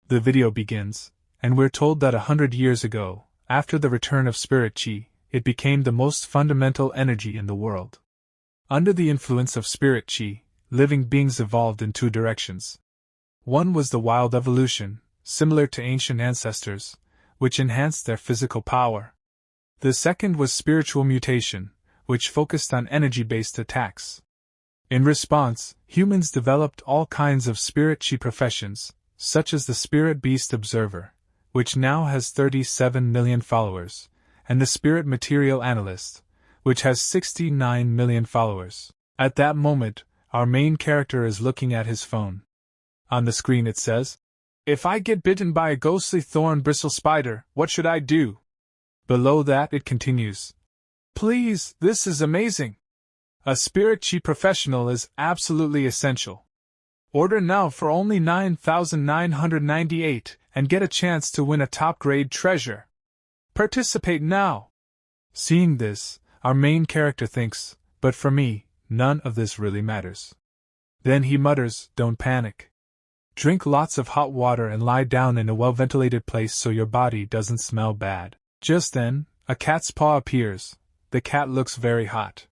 The video begins, and we're told that 100 years ago, after the return of spiritqi, it became the most fundamental energy in the world. Under the influence of spiritqi, living beings evolved in two directions. One was the wild evolution, similar to ancient ancestors, which enhanced their physical power. The second was spiritual mutation, which focused on energy-based attacks. In response, humans developed all kinds of spiritqi professions, such as the Spirit Beast Observer, which now has 37 million followers, and the Spirit Material Analyst, which has 69 million followers. At that moment, our main character is looking at his phone. On the screen it says, "If I get bitten by a ghostly thorn bristle spider, what should I do?" Below that it continues, "Please, this is amazing. A spiritqi professional is absolutely essential. Order now for only 9,998 and get a chance to win a top-grade treasure. Participate now." Seeing this, our main character thinks, but for me, none of this really matters. Then he mutters, "Don't panic. Drink lots of hot water and lie down in a well-ventilated place so your body doesn't smell bad." Just then, a cat's paw appears. The cat looks very hot.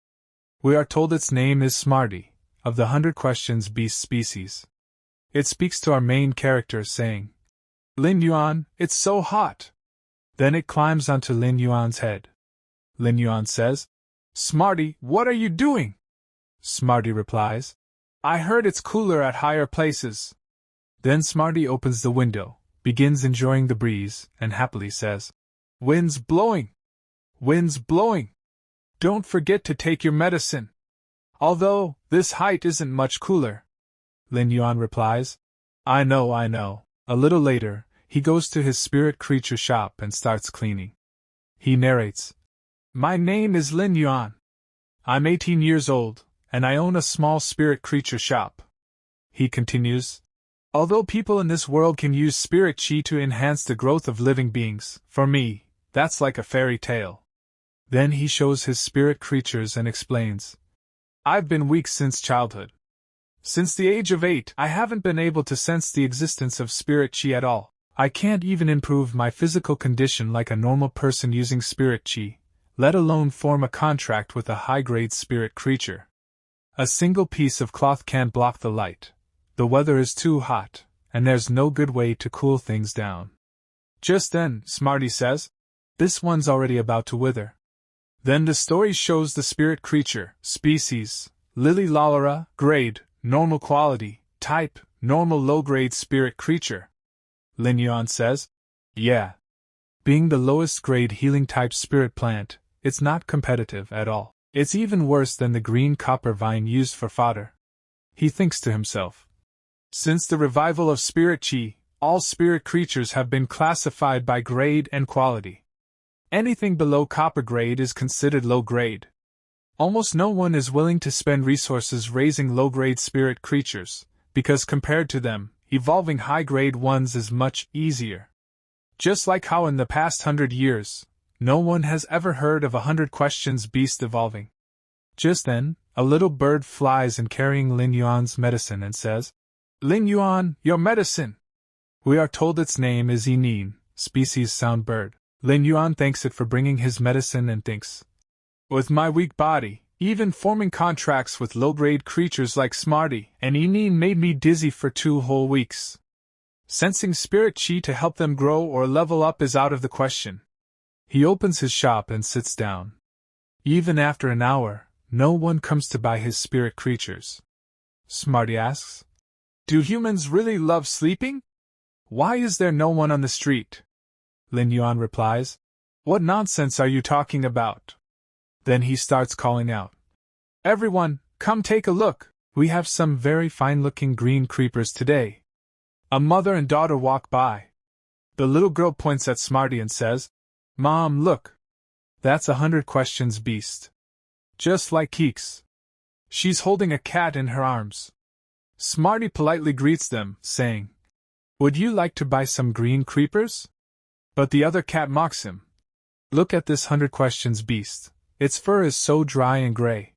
We are told its name is Smarty, of the 100 Questions Beast species. It speaks to our main character saying, "Lin Yuan, it's so hot." Then it climbs onto Lin Yuan's head. Lin Yuan says, "Smarty, what are you doing?" Smarty replies, "I heard it's cooler at higher places." Then Smarty opens the window, begins enjoying the breeze, and happily says, "Wind's blowing! Wind's blowing! Don't forget to take your medicine. Although, this height isn't much cooler." Lin Yuan replies, I know. A little later, he goes to his spirit creature shop and starts cleaning. He narrates, "My name is Lin Yuan. I'm 18 years old, and I own a small spirit creature shop." He continues, "Although people in this world can use spiritqi to enhance the growth of living beings, for me, that's like a fairy tale." Then he shows his spirit creatures and explains, "I've been weak since childhood. Since the age of 8, I haven't been able to sense the existence of spiritqi at all. I can't even improve my physical condition like a normal person using spiritqi, let alone form a contract with a high-grade spirit creature. A single piece of cloth can't block the light. The weather is too hot, and there's no good way to cool things down." Just then, Smarty says, "This one's already about to wither." Then the story shows the spirit creature, species, Lily Lallara, grade, normal quality, type, normal low-grade spirit creature. Lin Yuan says, "Yeah. Being the lowest grade healing type spirit plant, it's not competitive at all. It's even worse than the green copper vine used for fodder." He thinks to himself, "Since the revival of spiritqi, all spirit creatures have been classified by grade and quality. Anything below copper grade is considered low grade. Almost no one is willing to spend resources raising low-grade spirit creatures, because compared to them, evolving high-grade ones is much easier. Just like how in the past 100 years, no one has ever heard of 100 Questions Beast evolving." Just then, a little bird flies in carrying Lin Yuan's medicine and says, "Lin Yuan, your medicine!" We are told its name is Inin, species sound bird. Lin Yuan thanks it for bringing his medicine and thinks, "With my weak body, even forming contracts with low-grade creatures like Smarty and Inin made me dizzy for 2 whole weeks. Sensing spiritqi to help them grow or level up is out of the question." He opens his shop and sits down. Even after an hour, no one comes to buy his spirit creatures. Smarty asks, "Do humans really love sleeping? Why is there no one on the street?" Lin Yuan replies, "What nonsense are you talking about?" Then he starts calling out, "Everyone, come take a look, we have some very fine-looking green creepers today." A mother and daughter walk by. The little girl points at Smarty and says, "Mom, look. That's 100 Questions Beast. Just like Keeks. She's holding a cat in her arms." Smarty politely greets them, saying, "Would you like to buy some green creepers?" But the other cat mocks him. "Look at this 100 Questions Beast. Its fur is so dry and gray.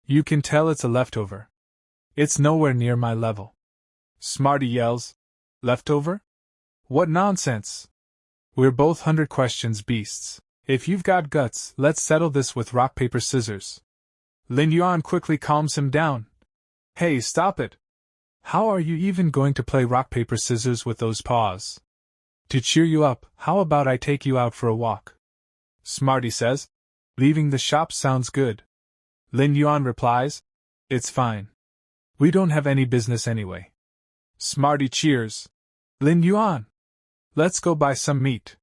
You can tell it's a leftover. It's nowhere near my level." Smarty yells, "Leftover? What nonsense! We're both 100 questions beasts. If you've got guts, let's settle this with rock, paper, scissors. Lin Yuan quickly calms him down. Hey, stop it! How are you even going to play rock, paper, scissors with those paws? To cheer you up, how about I take you out for a walk? Smarty says. Leaving the shop sounds good. Lin Yuan replies. It's fine. We don't have any business anyway. Smarty cheers. Lin Yuan, let's go buy some meat.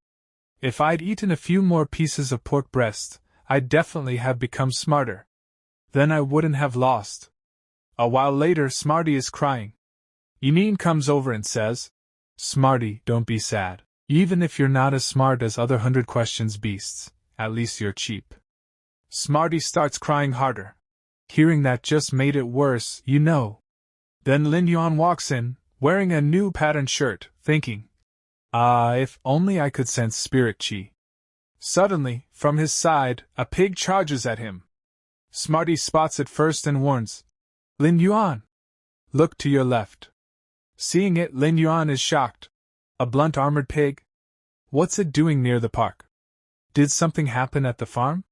If I'd eaten a few more pieces of pork breast, I'd definitely have become smarter. Then I wouldn't have lost. A while later, Smarty is crying. Yinine comes over and says, Smarty, don't be sad. Even if you're not as smart as other 100 questions beasts, at least you're cheap. Smarty starts crying harder. Hearing that just made it worse, you know. Then Lin Yuan walks in, wearing a new patterned shirt, thinking, if only I could sense spiritqi. Suddenly, from his side, a pig charges at him. Smarty spots it first and warns, Lin Yuan, look to your left. Seeing it, Lin Yuan is shocked. A blunt armored pig? What's it doing near the park? Did something happen at the farm?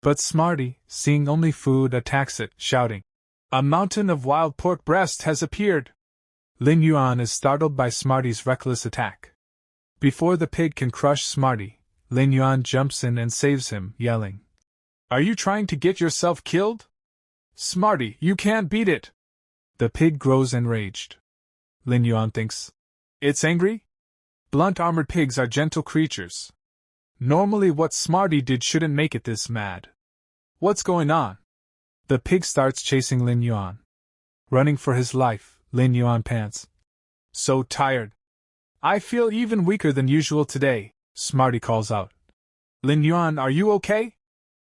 But Smarty, seeing only food, attacks it, shouting, a mountain of wild pork breast has appeared! Lin Yuan is startled by Smarty's reckless attack. Before the pig can crush Smarty, Lin Yuan jumps in and saves him, yelling, Are you trying to get yourself killed? Smarty, you can't beat it! The pig grows enraged. Lin Yuan thinks, it's angry? Blunt armored pigs are gentle creatures. Normally what Smarty did shouldn't make it this mad. What's going on? The pig starts chasing Lin Yuan. Running for his life, Lin Yuan pants. So tired. I feel even weaker than usual today, Smarty calls out. Lin Yuan, are you okay?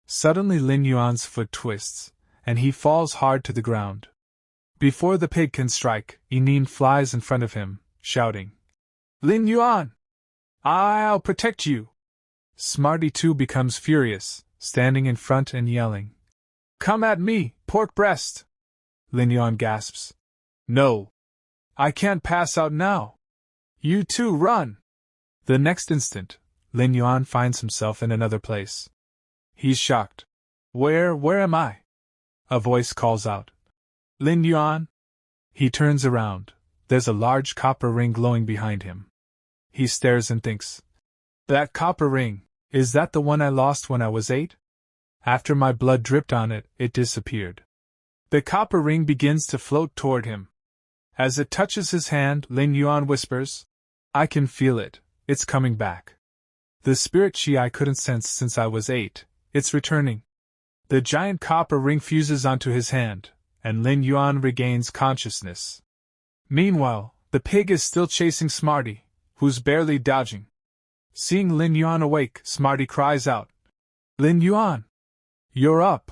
Suddenly Lin Yuan's foot twists, and he falls hard to the ground. Before the pig can strike, Yinine flies in front of him, shouting, Lin Yuan! I'll protect you! Smarty too becomes furious, standing in front and yelling, Come at me, pork breast! Lin Yuan gasps, No! I can't pass out now! You too, run! The next instant, Lin Yuan finds himself in another place. He's shocked. Where am I? A voice calls out. Lin Yuan? He turns around. There's a large copper ring glowing behind him. He stares and thinks, That copper ring, is that the one I lost when I was 8? After my blood dripped on it, it disappeared. The copper ring begins to float toward him. As it touches his hand, Lin Yuan whispers, I can feel it, it's coming back. The spiritqi I couldn't sense since I was 8, it's returning. The giant copper ring fuses onto his hand, and Lin Yuan regains consciousness. Meanwhile, the pig is still chasing Smarty, who's barely dodging. Seeing Lin Yuan awake, Smarty cries out, Lin Yuan! You're up!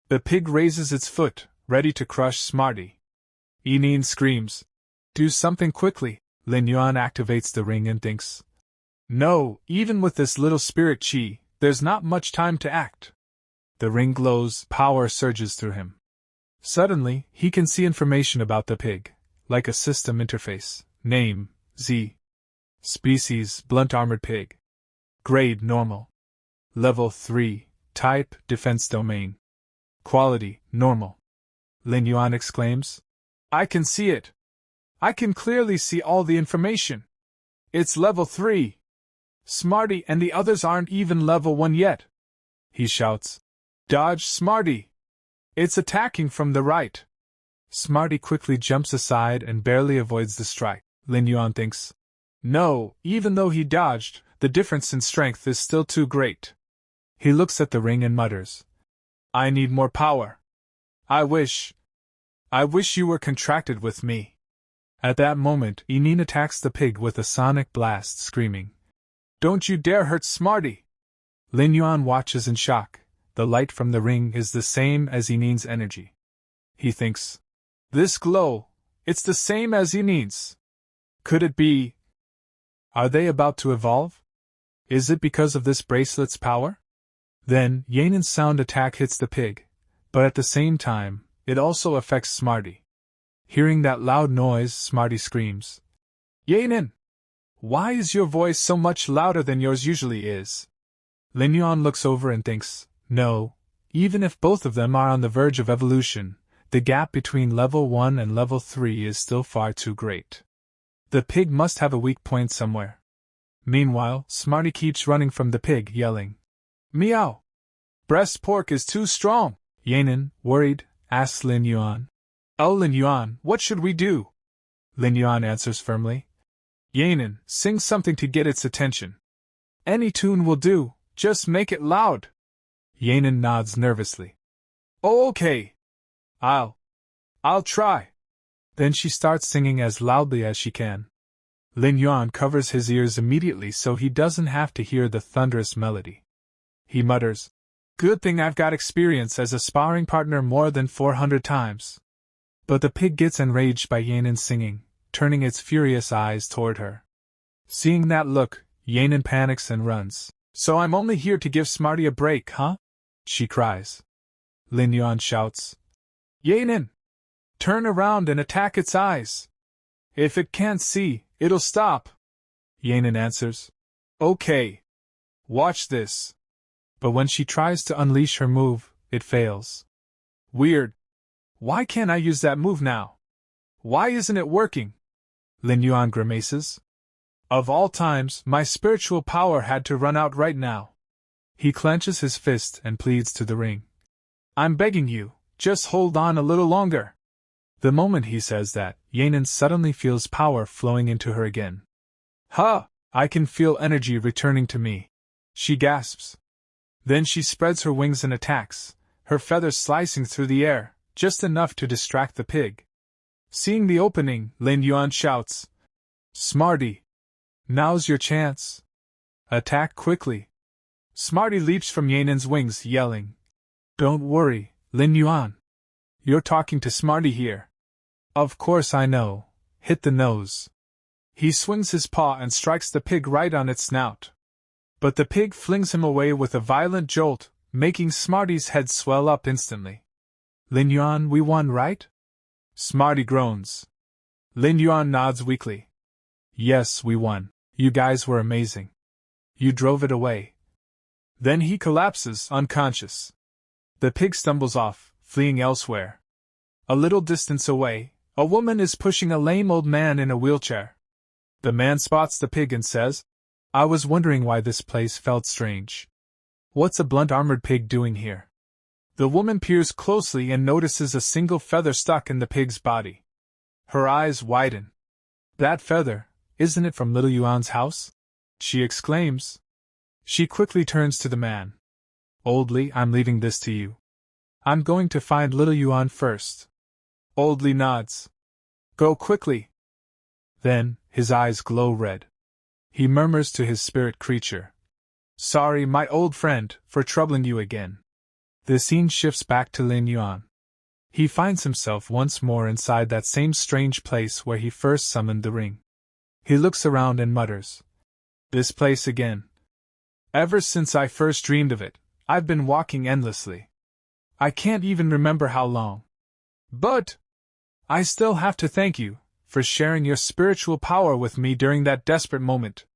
The pig raises its foot, ready to crush Smarty. Yinine screams, Do something quickly! Lin Yuan activates the ring and thinks, No, even with this little spiritqi, there's not much time to act. The ring glows, power surges through him. Suddenly, he can see information about the pig, like a system interface. Name, Z. Species, blunt armored pig. Grade, normal. Level 3, type, defense domain. Quality, normal. Lin Yuan exclaims, I can see it. I can clearly see all the information. It's level 3. Smarty and the others aren't even level 1 yet. He shouts, Dodge, Smarty! It's attacking from the right. Smarty quickly jumps aside and barely avoids the strike. Lin Yuan thinks, No, even though he dodged, the difference in strength is still too great. He looks at the ring and mutters, I need more power. I wish you were contracted with me. At that moment, Yinine attacks the pig with a sonic blast, screaming, Don't you dare hurt Smarty! Lin Yuan watches in shock. The light from the ring is the same as Yinine's energy. He thinks, This glow, it's the same as Yinine's. Could it be? Are they about to evolve? Is it because of this bracelet's power? Then, Yinine's sound attack hits the pig, but at the same time, it also affects Smarty. Hearing that loud noise, Smarty screams, Yinine! Why is your voice so much louder than yours usually is? Lin Yuan looks over and thinks, no, even if both of them are on the verge of evolution, the gap between level 1 and level 3 is still far too great. The pig must have a weak point somewhere. Meanwhile, Smarty keeps running from the pig, yelling, Meow! Breast pork is too strong! Yanin, worried, asks Lin Yuan. Oh, Lin Yuan, what should we do? Lin Yuan answers firmly. Yanin, sing something to get its attention. Any tune will do, just make it loud. Yanin nods nervously. Oh, okay. I'll try. Then she starts singing as loudly as she can. Lin Yuan covers his ears immediately so he doesn't have to hear the thunderous melody. He mutters, Good thing I've got experience as a sparring partner more than 400 times. But the pig gets enraged by Yanin singing, turning its furious eyes toward her. Seeing that look, Yanin panics and runs. So I'm only here to give Smarty a break, huh? She cries. Lin Yuan shouts, Yanin! Turn around and attack its eyes. If it can't see, it'll stop. Yanin answers, Okay. Watch this. But when she tries to unleash her move, it fails. Weird. Why can't I use that move now? Why isn't it working? Lin Yuan grimaces. Of all times, my spiritual power had to run out right now. He clenches his fist and pleads to the ring. I'm begging you, just hold on a little longer. The moment he says that, Yanin suddenly feels power flowing into her again. Ha! I can feel energy returning to me. She gasps. Then she spreads her wings and attacks, her feathers slicing through the air, just enough to distract the pig. Seeing the opening, Lin Yuan shouts, Smarty! Now's your chance. Attack quickly. Smarty leaps from Yanin's wings, yelling, Don't worry, Lin Yuan. You're talking to Smarty here. Of course I know. Hit the nose. He swings his paw and strikes the pig right on its snout. But the pig flings him away with a violent jolt, making Smarty's head swell up instantly. Lin Yuan, we won, right? Smarty groans. Lin Yuan nods weakly. Yes, we won. You guys were amazing. You drove it away. Then he collapses, unconscious. The pig stumbles off, fleeing elsewhere. A little distance away, a woman is pushing a lame old man in a wheelchair. The man spots the pig and says, I was wondering why this place felt strange. What's a blunt-armored pig doing here? The woman peers closely and notices a single feather stuck in the pig's body. Her eyes widen. That feather, isn't it from little Yuan's house? She exclaims. She quickly turns to the man. Old Li, I'm leaving this to you. I'm going to find little Yuan first. Old Li nods. Go quickly. Then, his eyes glow red. He murmurs to his spirit creature. Sorry, my old friend, for troubling you again. The scene shifts back to Lin Yuan. He finds himself once more inside that same strange place where he first summoned the ring. He looks around and mutters. This place again. Ever since I first dreamed of it, I've been walking endlessly. I can't even remember how long. But I still have to thank you for sharing your spiritual power with me during that desperate moment.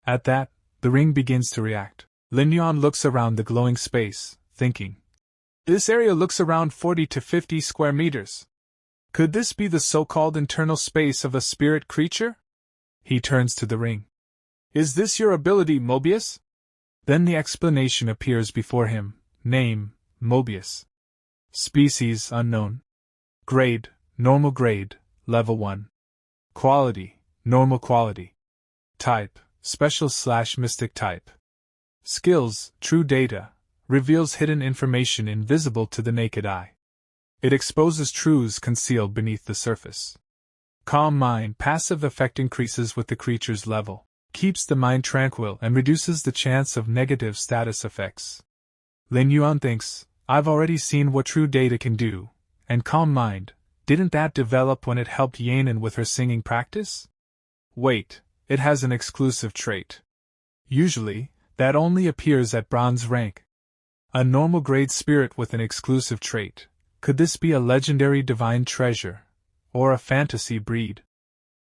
At that, the ring begins to react. Lin Yuan looks around the glowing space, thinking. This area looks around 40 to 50 square meters. Could this be the so-called internal space of a spirit creature? He turns to the ring. Is this your ability, Mobius? Then the explanation appears before him. Name, Mobius. Species unknown. Grade, normal grade, level 1. Quality, normal quality. Type, special/mystic type. Skills, true data. Reveals hidden information invisible to the naked eye. It exposes truths concealed beneath the surface. Calm mind, passive effect increases with the creature's level, keeps the mind tranquil and reduces the chance of negative status effects. Lin Yuan thinks, I've already seen what true data can do, and calm mind, didn't that develop when it helped Yanin with her singing practice? Wait, it has an exclusive trait. Usually, that only appears at bronze rank. A normal grade spirit with an exclusive trait. Could this be a legendary divine treasure, or a fantasy breed?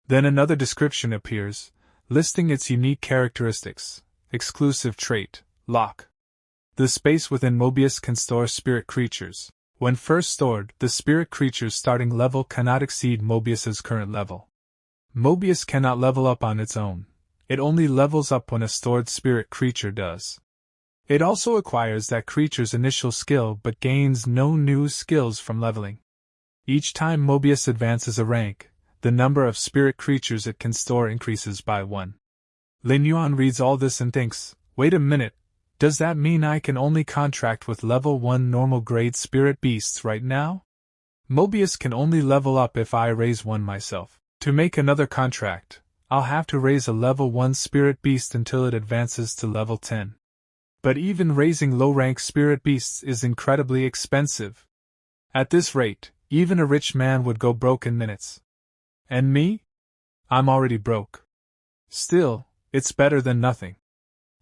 Then another description appears. listing its unique characteristics. Exclusive trait, lock. The space within Mobius can store spirit creatures. When first stored, the spirit creature's starting level cannot exceed Mobius's current level. Mobius cannot level up on its own. It only levels up when a stored spirit creature does. It also acquires that creature's initial skill but gains no new skills from leveling. Each time Mobius advances a rank, the number of spirit creatures it can store increases by 1. Lin Yuan reads all this and thinks, wait a minute, does that mean I can only contract with level 1 normal grade spirit beasts right now? Mobius can only level up if I raise one myself. To make another contract, I'll have to raise a level 1 spirit beast until it advances to level 10. But even raising low-rank spirit beasts is incredibly expensive. At this rate, even a rich man would go broke in minutes. And me? I'm already broke. Still, it's better than nothing.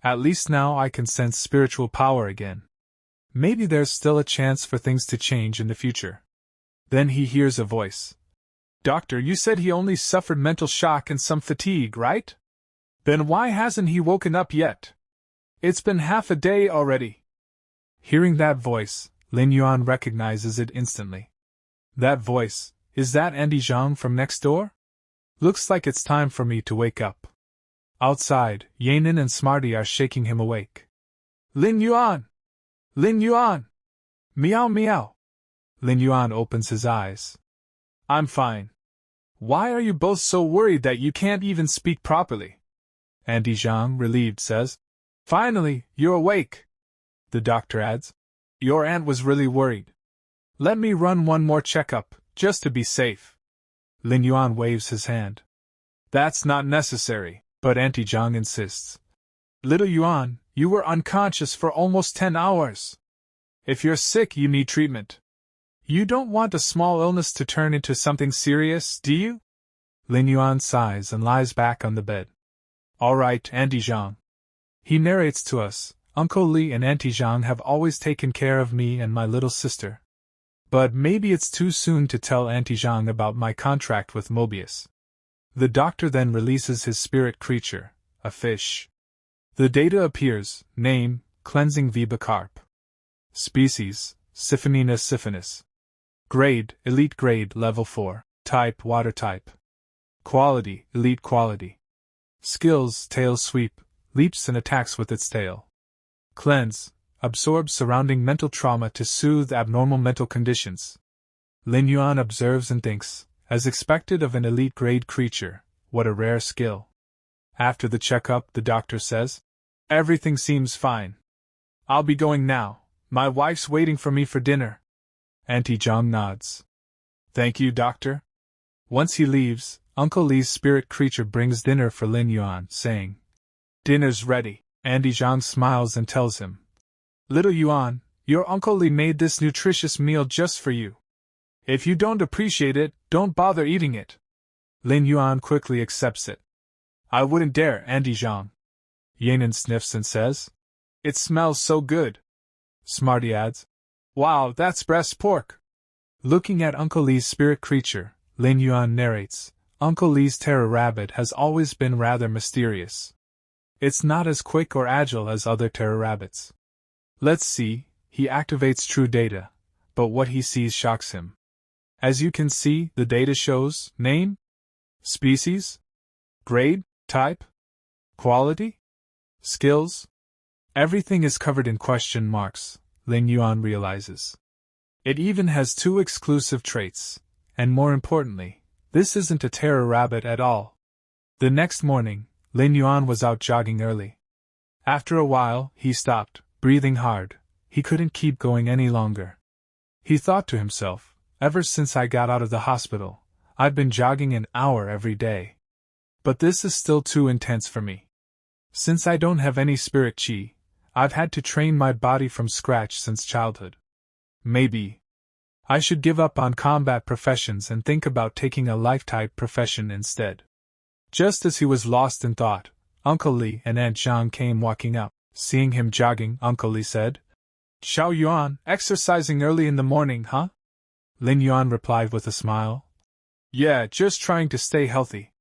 At least now I can sense spiritual power again. Maybe there's still a chance for things to change in the future. Then he hears a voice. Doctor, you said he only suffered mental shock and some fatigue, right? Then why hasn't he woken up yet? It's been half a day already. Hearing that voice, Lin Yuan recognizes it instantly. That voice, is that Andy Zhang from next door? Looks like it's time for me to wake up. Outside, Yanin and Smarty are shaking him awake. Lin Yuan! Lin Yuan! Meow meow! Lin Yuan opens his eyes. I'm fine. Why are you both so worried that you can't even speak properly? Andy Zhang, relieved, says. Finally, you're awake. The doctor adds. Your aunt was really worried. Let me run one more checkup, just to be safe. Lin Yuan waves his hand. That's not necessary, but Auntie Zhang insists. Little Yuan, you were unconscious for almost 10 hours. If you're sick, you need treatment. You don't want a small illness to turn into something serious, do you? Lin Yuan sighs and lies back on the bed. All right, Auntie Zhang. He narrates to us, Uncle Li and Auntie Zhang have always taken care of me and my little sister. But maybe it's too soon to tell Auntie Zhang about my contract with Mobius. The doctor then releases his spirit creature, a fish. The data appears, name, cleansing Vibacarp. Species, Siphonina siphonis. Grade, elite grade, level 4. Type, water type. Quality, elite quality. Skills, tail sweep, leaps and attacks with its tail. Cleanse, absorbs surrounding mental trauma to soothe abnormal mental conditions. Lin Yuan observes and thinks, as expected of an elite grade creature, what a rare skill. After the checkup, the doctor says, everything seems fine. I'll be going now. My wife's waiting for me for dinner. Auntie Zhang nods. Thank you, doctor. Once he leaves, Uncle Li's spirit creature brings dinner for Lin Yuan, saying, Dinner's ready. Auntie Zhang smiles and tells him, Little Yuan, your Uncle Li made this nutritious meal just for you. If you don't appreciate it, don't bother eating it. Lin Yuan quickly accepts it. I wouldn't dare, Auntie Zhang. Yanin sniffs and says, It smells so good. Smarty adds, Wow, that's breast pork. Looking at Uncle Li's spirit creature, Lin Yuan narrates, Uncle Li's terror rabbit has always been rather mysterious. It's not as quick or agile as other terror rabbits. Let's see, he activates true data, but what he sees shocks him. As you can see, the data shows name, species, grade, type, quality, skills. Everything is covered in question marks, Lin Yuan realizes. It even has 2 exclusive traits, and more importantly, this isn't a terror rabbit at all. The next morning, Lin Yuan was out jogging early. After a while, he stopped, breathing hard. He couldn't keep going any longer. He thought to himself, ever since I got out of the hospital, I've been jogging an hour every day. But this is still too intense for me. Since I don't have any spiritqi, I've had to train my body from scratch since childhood. Maybe I should give up on combat professions and think about taking a life-type profession instead. Just as he was lost in thought, Uncle Li and Aunt Zhang came walking up. Seeing him jogging, Uncle Li said, Xiao Yuan, exercising early in the morning, huh? Lin Yuan replied with a smile. Yeah, just trying to stay healthy.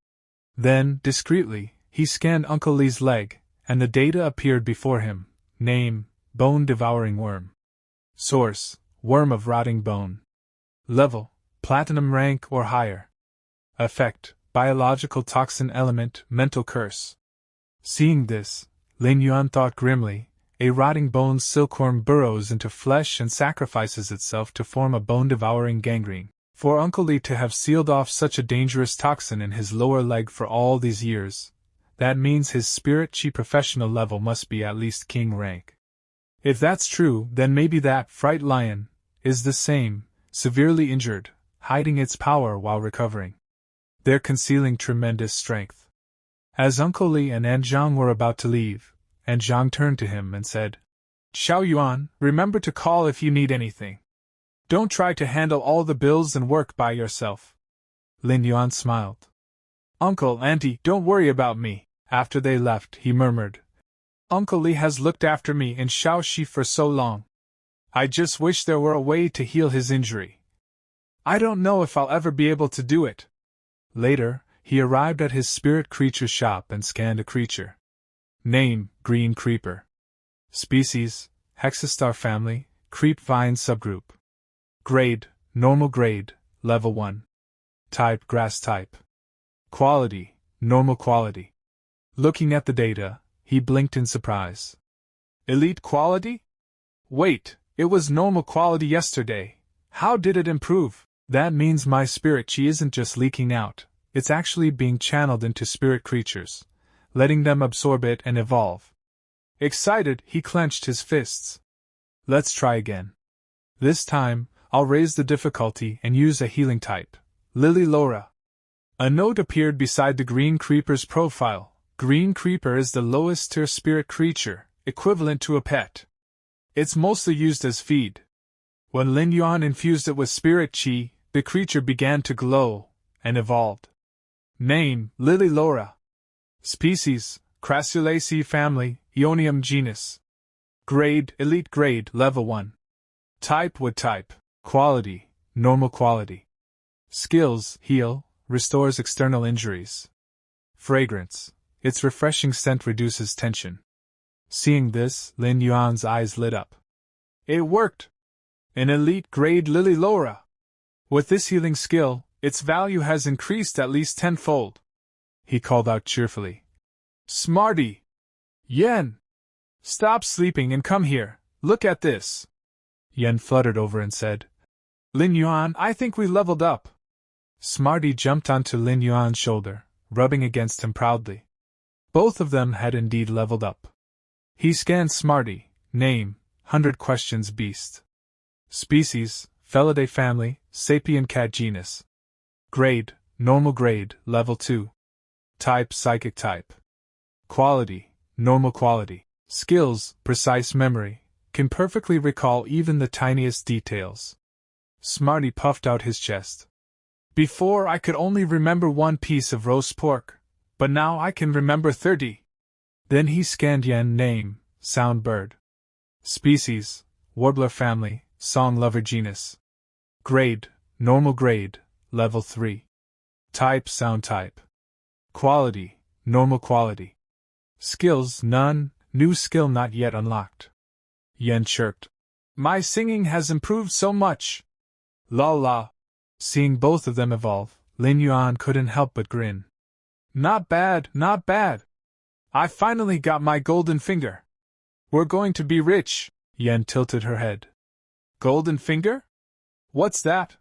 Then, discreetly, He scanned Uncle Li's leg, and the data appeared before him. Name: bone-devouring worm. Source: worm of rotting bone. Level: platinum rank or higher. Effect: biological toxin element, mental curse. Seeing this, Lin Yuan thought grimly, a rotting bone silkworm burrows into flesh and sacrifices itself to form a bone-devouring gangrene. For Uncle Li to have sealed off such a dangerous toxin in his lower leg for all these years, that means his spiritqi professional level must be at least king rank. If that's true, then maybe that fright lion is the same, severely injured, hiding its power while recovering. They're concealing tremendous strength. As Uncle Li and Anjiang were about to leave, Anjiang turned to him and said, "Xiao Yuan, remember to call if you need anything. Don't try to handle all the bills and work by yourself." Lin Yuan smiled. "Uncle, Auntie, don't worry about me." After they left, he murmured, "Uncle Li has looked after me in Shaoxi for so long. I just wish there were a way to heal his injury. I don't know if I'll ever be able to do it." Later, he arrived at his spirit creature shop and scanned a creature. Name: green creeper. Species: Hexastar family, creep vine subgroup. Grade: normal grade, level 1. Type: grass type. Quality: normal quality. Looking at the data, he blinked in surprise. Elite quality? Wait, it was normal quality yesterday. How did it improve? That means my spiritqi isn't just leaking out, it's actually being channeled into spirit creatures, letting them absorb it and evolve. Excited, he clenched his fists. Let's try again. This time, I'll raise the difficulty and use a healing type. Lily Laura. A note appeared beside the green creeper's profile. Green creeper is the lowest tier spirit creature, equivalent to a pet. It's mostly used as feed. When Lin Yuan infused it with spiritqi, the creature began to glow and evolved. Name: Lily Laura. Species: Crassulaceae family, Ionium genus. Grade: elite grade, level 1. Type: wood type. Quality: normal quality. Skills: heal, restores external injuries. Fragrance: its refreshing scent reduces tension. Seeing this, Lin Yuan's eyes lit up. It worked! An elite grade Lily Laura! With this healing skill, its value has increased at least tenfold. He called out cheerfully. Smarty! Yen! Stop sleeping and come here, look at this! Yen fluttered over and said, Lin Yuan, I think we leveled up. Smarty jumped onto Lin Yuan's shoulder, rubbing against him proudly. Both of them had indeed leveled up. He scanned Smarty. Name: 100 questions beast. Species: Felidae family, sapien cat genus. Grade: normal grade, level 2. Type: psychic type. Quality: normal quality. Skills: precise memory, can perfectly recall even the tiniest details. Smarty puffed out his chest. Before I could only remember 1 piece of roast pork, but now I can remember 30. Then he scanned Yen. Name: sound bird. Species: warbler family, song lover genus. Grade: normal grade, level 3. Type: sound type. Quality: normal quality. Skills: none, new skill not yet unlocked. Yen chirped. My singing has improved so much. La la. Seeing both of them evolve, Lin Yuan couldn't help but grin. Not bad, not bad. I finally got my golden finger. We're going to be rich. Yen tilted her head. Golden finger? What's that?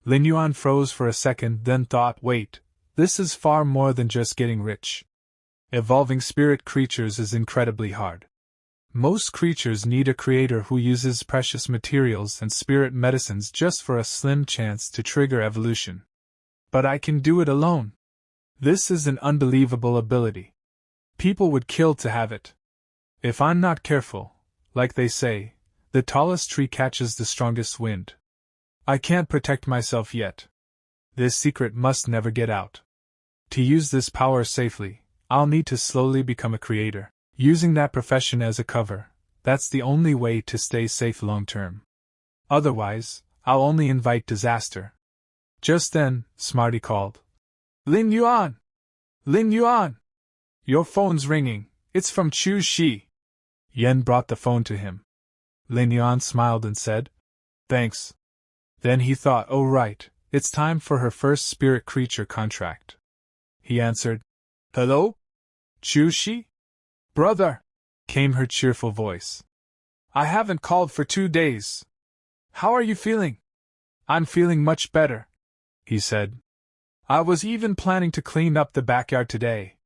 Lin Yuan froze for a second, then thought, wait, this is far more than just getting rich. Evolving spirit creatures is incredibly hard. Most creatures need a creator who uses precious materials and spirit medicines just for a slim chance to trigger evolution. But I can do it alone. This is an unbelievable ability. People would kill to have it. If I'm not careful, like they say, the tallest tree catches the strongest wind. I can't protect myself yet. This secret must never get out. To use this power safely, I'll need to slowly become a creator. Using that profession as a cover, that's the only way to stay safe long term. Otherwise, I'll only invite disaster. Just then, Smarty called. Lin Yuan! Lin Yuan! Your phone's ringing. It's from Chu Ci. Yen brought the phone to him. Lin Yuan smiled and said, "Thanks." Then he thought, "Oh right, it's time for her first spirit creature contract." He answered, "Hello? Chu Ci? Brother," came her cheerful voice. "I haven't called for 2 days. How are you feeling?" "I'm feeling much better," he said. "I was even planning to clean up the backyard today."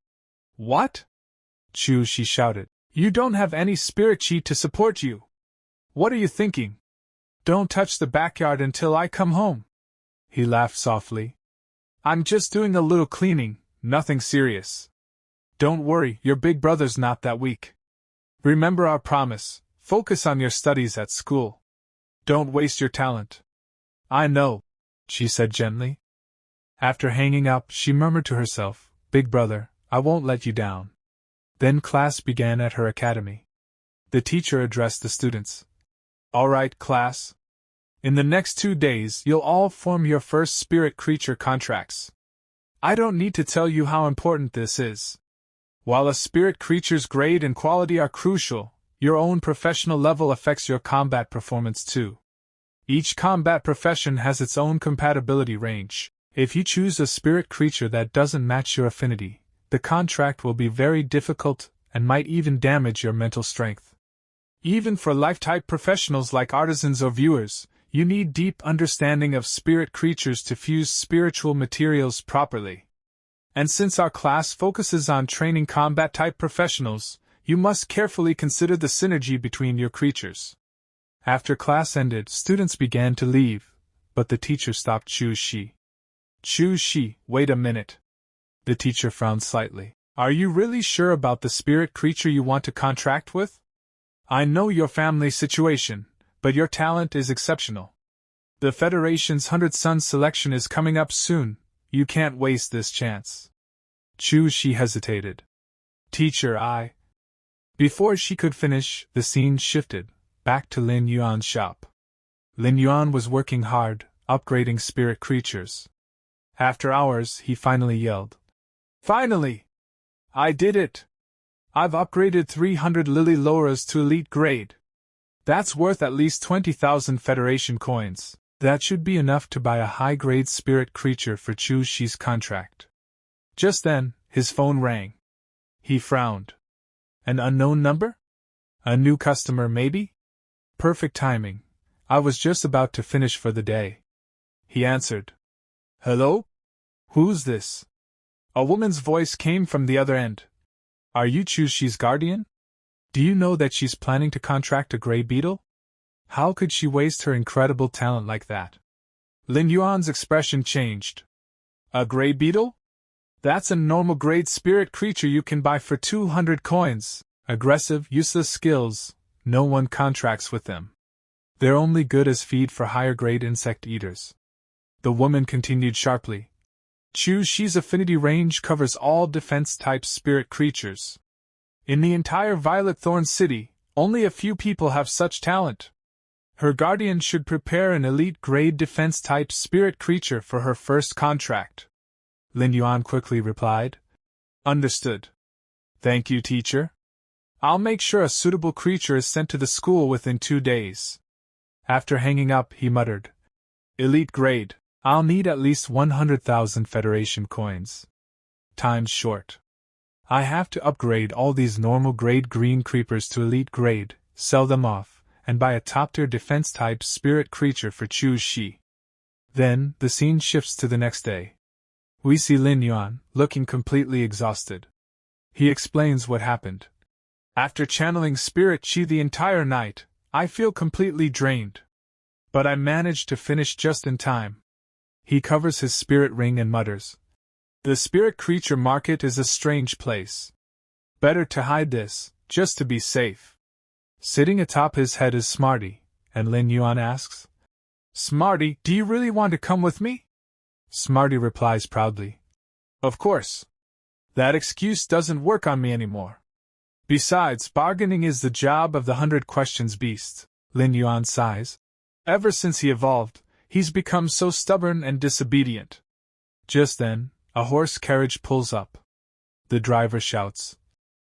"What?" Chu Ci shouted. "You don't have any spiritqi to support you. What are you thinking? Don't touch the backyard until I come home." He laughed softly. "I'm just doing a little cleaning, nothing serious. Don't worry, your big brother's not that weak. Remember our promise, focus on your studies at school. Don't waste your talent." "I know," she said gently. After hanging up, she murmured to herself, "Big brother, I won't let you down." Then class began at her academy. The teacher addressed the students. "All right, class. In the next 2 days, you'll all form your first spirit creature contracts. I don't need to tell you how important this is. While a spirit creature's grade and quality are crucial, your own professional level affects your combat performance too. Each combat profession has its own compatibility range. If you choose a spirit creature that doesn't match your affinity, the contract will be very difficult and might even damage your mental strength. Even for life-type professionals like artisans or viewers, you need deep understanding of spirit creatures to fuse spiritual materials properly. And since our class focuses on training combat-type professionals, you must carefully consider the synergy between your creatures." After class ended, students began to leave, but the teacher stopped Chu Ci. "Chu Ci, wait a minute." The teacher frowned slightly. "Are you really sure about the spirit creature you want to contract with? I know your family situation, but your talent is exceptional. The Federation's 100 Sons selection is coming up soon. You can't waste this chance." Chu Ci hesitated. "Teacher, I—" Before she could finish, the scene shifted, back to Lin Yuan's shop. Lin Yuan was working hard, upgrading spirit creatures. After hours, he finally yelled, "Finally! I did it! I've upgraded 300 lily loras to elite grade. That's worth at least 20,000 Federation coins. That should be enough to buy a high-grade spirit creature for Chu Ci's contract." Just then, his phone rang. He frowned. An unknown number? A new customer, maybe? Perfect timing. I was just about to finish for the day. He answered. "Hello? Who's this?" A woman's voice came from the other end. "Are you Chu Ci's guardian? Do you know that she's planning to contract a gray beetle? How could she waste her incredible talent like that?" Lin Yuan's expression changed. "A gray beetle? That's a normal grade spirit creature you can buy for 200 coins. Aggressive, useless skills, no one contracts with them. They're only good as feed for higher grade insect eaters." The woman continued sharply. "Chu Ci's affinity range covers all defense-type spirit creatures. In the entire Violet Thorn City, only a few people have such talent. Her guardian should prepare an elite-grade defense-type spirit creature for her first contract." Lin Yuan quickly replied. "Understood. Thank you, teacher. I'll make sure a suitable creature is sent to the school within 2 days." After hanging up, he muttered, "Elite grade. I'll need at least 100,000 Federation coins. Time's short. I have to upgrade all these normal grade green creepers to elite grade, sell them off, and buy a top-tier defense-type spirit creature for Chu Ci." Then, the scene shifts to the next day. We see Lin Yuan, looking completely exhausted. He explains what happened. "After channeling spiritqi the entire night, I feel completely drained. But I managed to finish just in time." He covers his spirit ring and mutters, "The spirit creature market is a strange place. Better to hide this, just to be safe." Sitting atop his head is Smarty, and Lin Yuan asks, "Smarty, do you really want to come with me?" Smarty replies proudly, "Of course. That excuse doesn't work on me anymore. Besides, bargaining is the job of the 100 Questions beast." Lin Yuan sighs. "Ever since he evolved, he's become so stubborn and disobedient." Just then, a horse carriage pulls up. The driver shouts.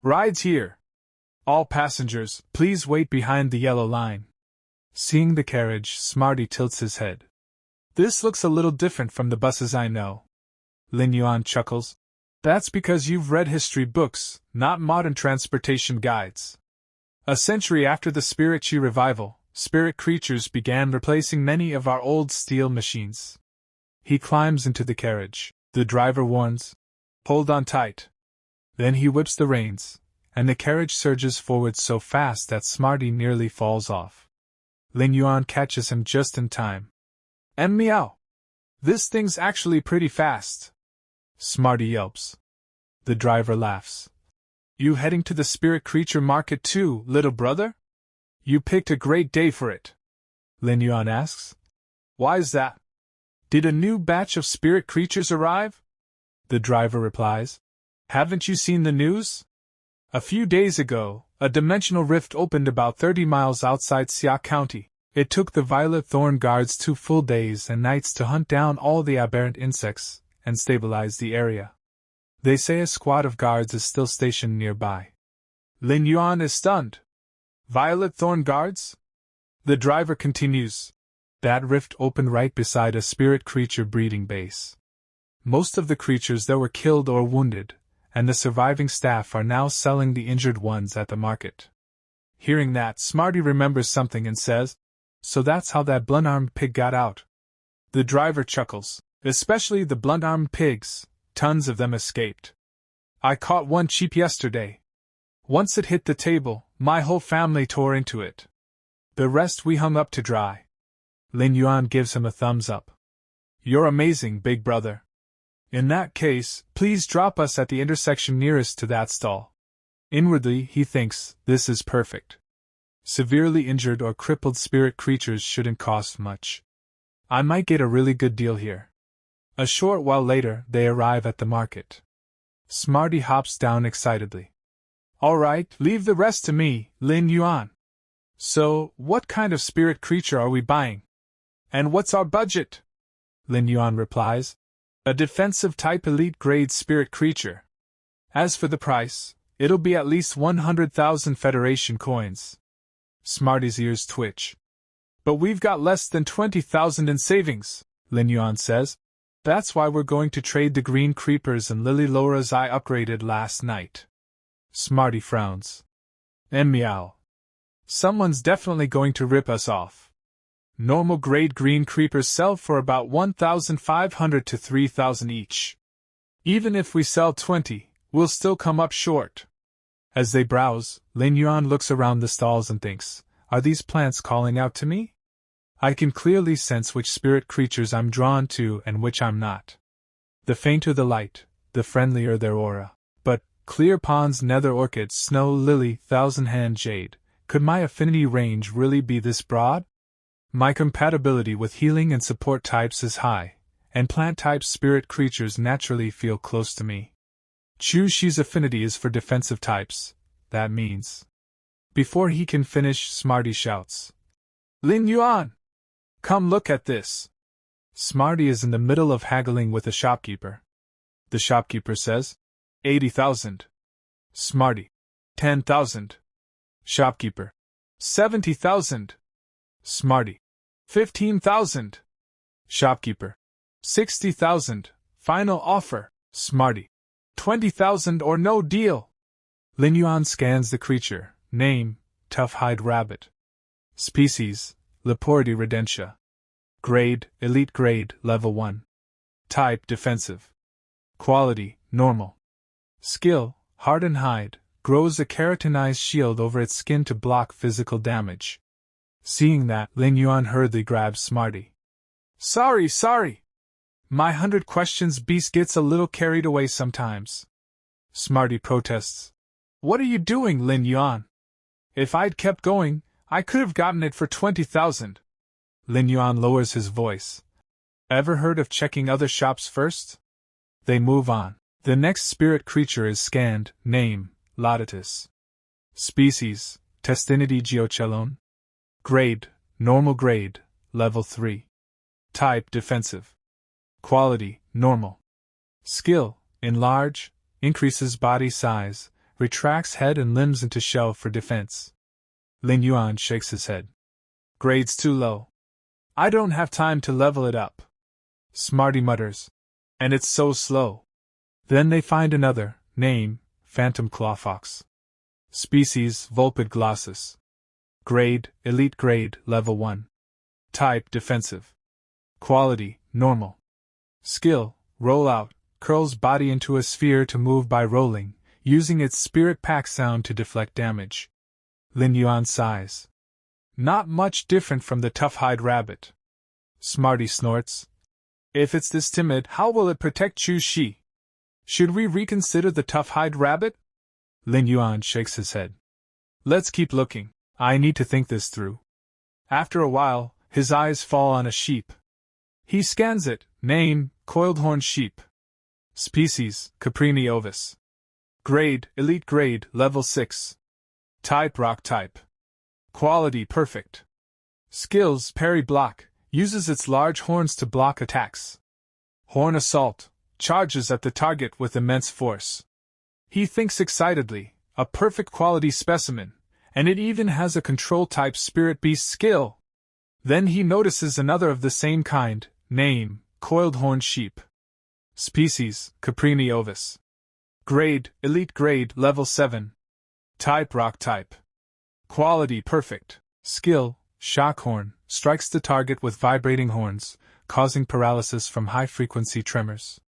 Rides here! All passengers, please wait behind the yellow line. Seeing the carriage, Smarty tilts his head. This looks a little different from the buses I know. Lin Yuan chuckles. That's because you've read history books, not modern transportation guides. A century after the spiritqi revival, spirit creatures began replacing many of our old steel machines. He climbs into the carriage. The driver warns. Hold on tight. Then he whips the reins, and the carriage surges forward so fast that Smarty nearly falls off. Lin Yuan catches him just in time. Meow! This thing's actually pretty fast. Smarty yelps. The driver laughs. You heading to the spirit creature market too, little brother? You picked a great day for it. Lin Yuan asks. Why's that? Did a new batch of spirit creatures arrive? The driver replies. Haven't you seen the news? A few days ago, a dimensional rift opened about 30 miles outside Xia County. It took the Violet Thorn Guards 2 full days and nights to hunt down all the aberrant insects and stabilize the area. They say a squad of guards is still stationed nearby. Lin Yuan is stunned. Violet Thorn Guards? The driver continues. That rift opened right beside a spirit creature breeding base. Most of the creatures there were killed or wounded, and the surviving staff are now selling the injured ones at the market. Hearing that, Smarty remembers something and says, So that's how that blunt-armed pig got out. The driver chuckles. Especially the blunt-armed pigs, tons of them escaped. I caught one cheap yesterday. Once it hit the table, my whole family tore into it. The rest we hung up to dry. Lin Yuan gives him a thumbs up. You're amazing, big brother. In that case, please drop us at the intersection nearest to that stall. Inwardly, he thinks, this is perfect. Severely injured or crippled spirit creatures shouldn't cost much. I might get a really good deal here. A short while later, they arrive at the market. Smarty hops down excitedly. All right, leave the rest to me, Lin Yuan. So, what kind of spirit creature are we buying? And what's our budget? Lin Yuan replies. A defensive type elite grade spirit creature. As for the price, it'll be at least 100,000 Federation coins. Smarty's ears twitch. But we've got less than 20,000 in savings, Lin Yuan says. That's why we're going to trade the green creepers and Lily Laura's I upgraded last night. Smarty frowns. Meow. Someone's definitely going to rip us off. Normal grade green creepers sell for about 1,500 to 3,000 each. Even if we sell 20, we'll still come up short. As they browse, Lin Yuan looks around the stalls and thinks, are these plants calling out to me? I can clearly sense which spirit creatures I'm drawn to and which I'm not. The fainter the light, the friendlier their aura. But, clear ponds, nether orchids, snow lily, thousand-hand jade, could my affinity range really be this broad? My compatibility with healing and support types is high, and plant-type spirit creatures naturally feel close to me. Chu Ci's affinity is for defensive types, that means. Before he can finish, Smarty shouts. Lin Yuan! Come look at this! Smarty is in the middle of haggling with a shopkeeper. The shopkeeper says, 80,000. Smarty. 10,000. Shopkeeper. 70,000. Smarty. 15,000. Shopkeeper. 60,000. Final offer, Smarty. 20,000 or no deal. Lin Yuan scans the creature. Name, tough-hide rabbit. Species, Lepordi Grade, elite grade, level 1. Type, defensive. Quality, normal. Skill, hardened hide, grows a keratinized shield over its skin to block physical damage. Seeing that, Lin Yuan hurriedly grabs Smarty. Sorry. My 100 questions beast gets a little carried away sometimes. Smarty protests. What are you doing, Lin Yuan? If I'd kept going, I could have gotten it for 20,000. Lin Yuan lowers his voice. Ever heard of checking other shops first? They move on. The next spirit creature is scanned. Name, Laudatus. Species, Testinity geochelone. Grade, normal grade, level 3. Type, defensive. Quality, normal. Skill, enlarge, increases body size, retracts head and limbs into shell for defense. Lin Yuan shakes his head. Grade's too low. I don't have time to level it up. Smarty mutters. And it's so slow. Then they find another, name, Phantom Clawfox. Species, Vulpid glossus. Grade, Elite Grade, Level 1. Type, Defensive. Quality, Normal. Skill, Roll Out, curls body into a sphere to move by rolling, using its spirit pack sound to deflect damage. Lin Yuan sighs. Not much different from the tough-hide rabbit. Smarty snorts. If it's this timid, how will it protect Chu Ci? Should we reconsider the tough-hide rabbit? Lin Yuan shakes his head. Let's keep looking. I need to think this through. After a while, his eyes fall on a sheep. He scans it. Name, Coiled Horn Sheep. Species, Caprini ovis. Grade, Elite Grade, Level 6. Type, Rock Type. Quality, Perfect. Skills, Parry Block, uses its large horns to block attacks. Horn Assault, charges at the target with immense force. He thinks excitedly, a perfect quality specimen, and it even has a control-type Spirit Beast skill. Then he notices another of the same kind, name, Coiled Horn Sheep. Species, Caprini ovis. Grade, Elite Grade, Level 7. Type, Rock Type. Quality, Perfect. Skill, Shockhorn, strikes the target with vibrating horns, causing paralysis from high-frequency tremors.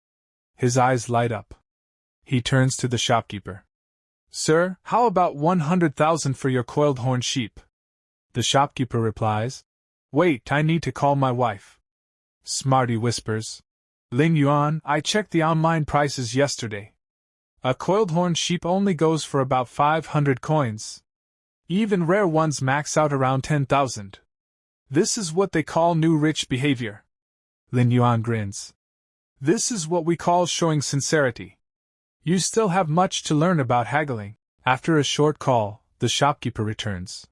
His eyes light up. He turns to the shopkeeper. Sir, how about 100,000 for your coiled horn sheep? The shopkeeper replies. Wait, I need to call my wife. Smarty whispers. Lin Yuan, I checked the online prices yesterday. A coiled horn sheep only goes for about 500 coins. Even rare ones max out around 10,000. This is what they call new rich behavior. Lin Yuan grins. This is what we call showing sincerity. You still have much to learn about haggling. After a short call, the shopkeeper returns.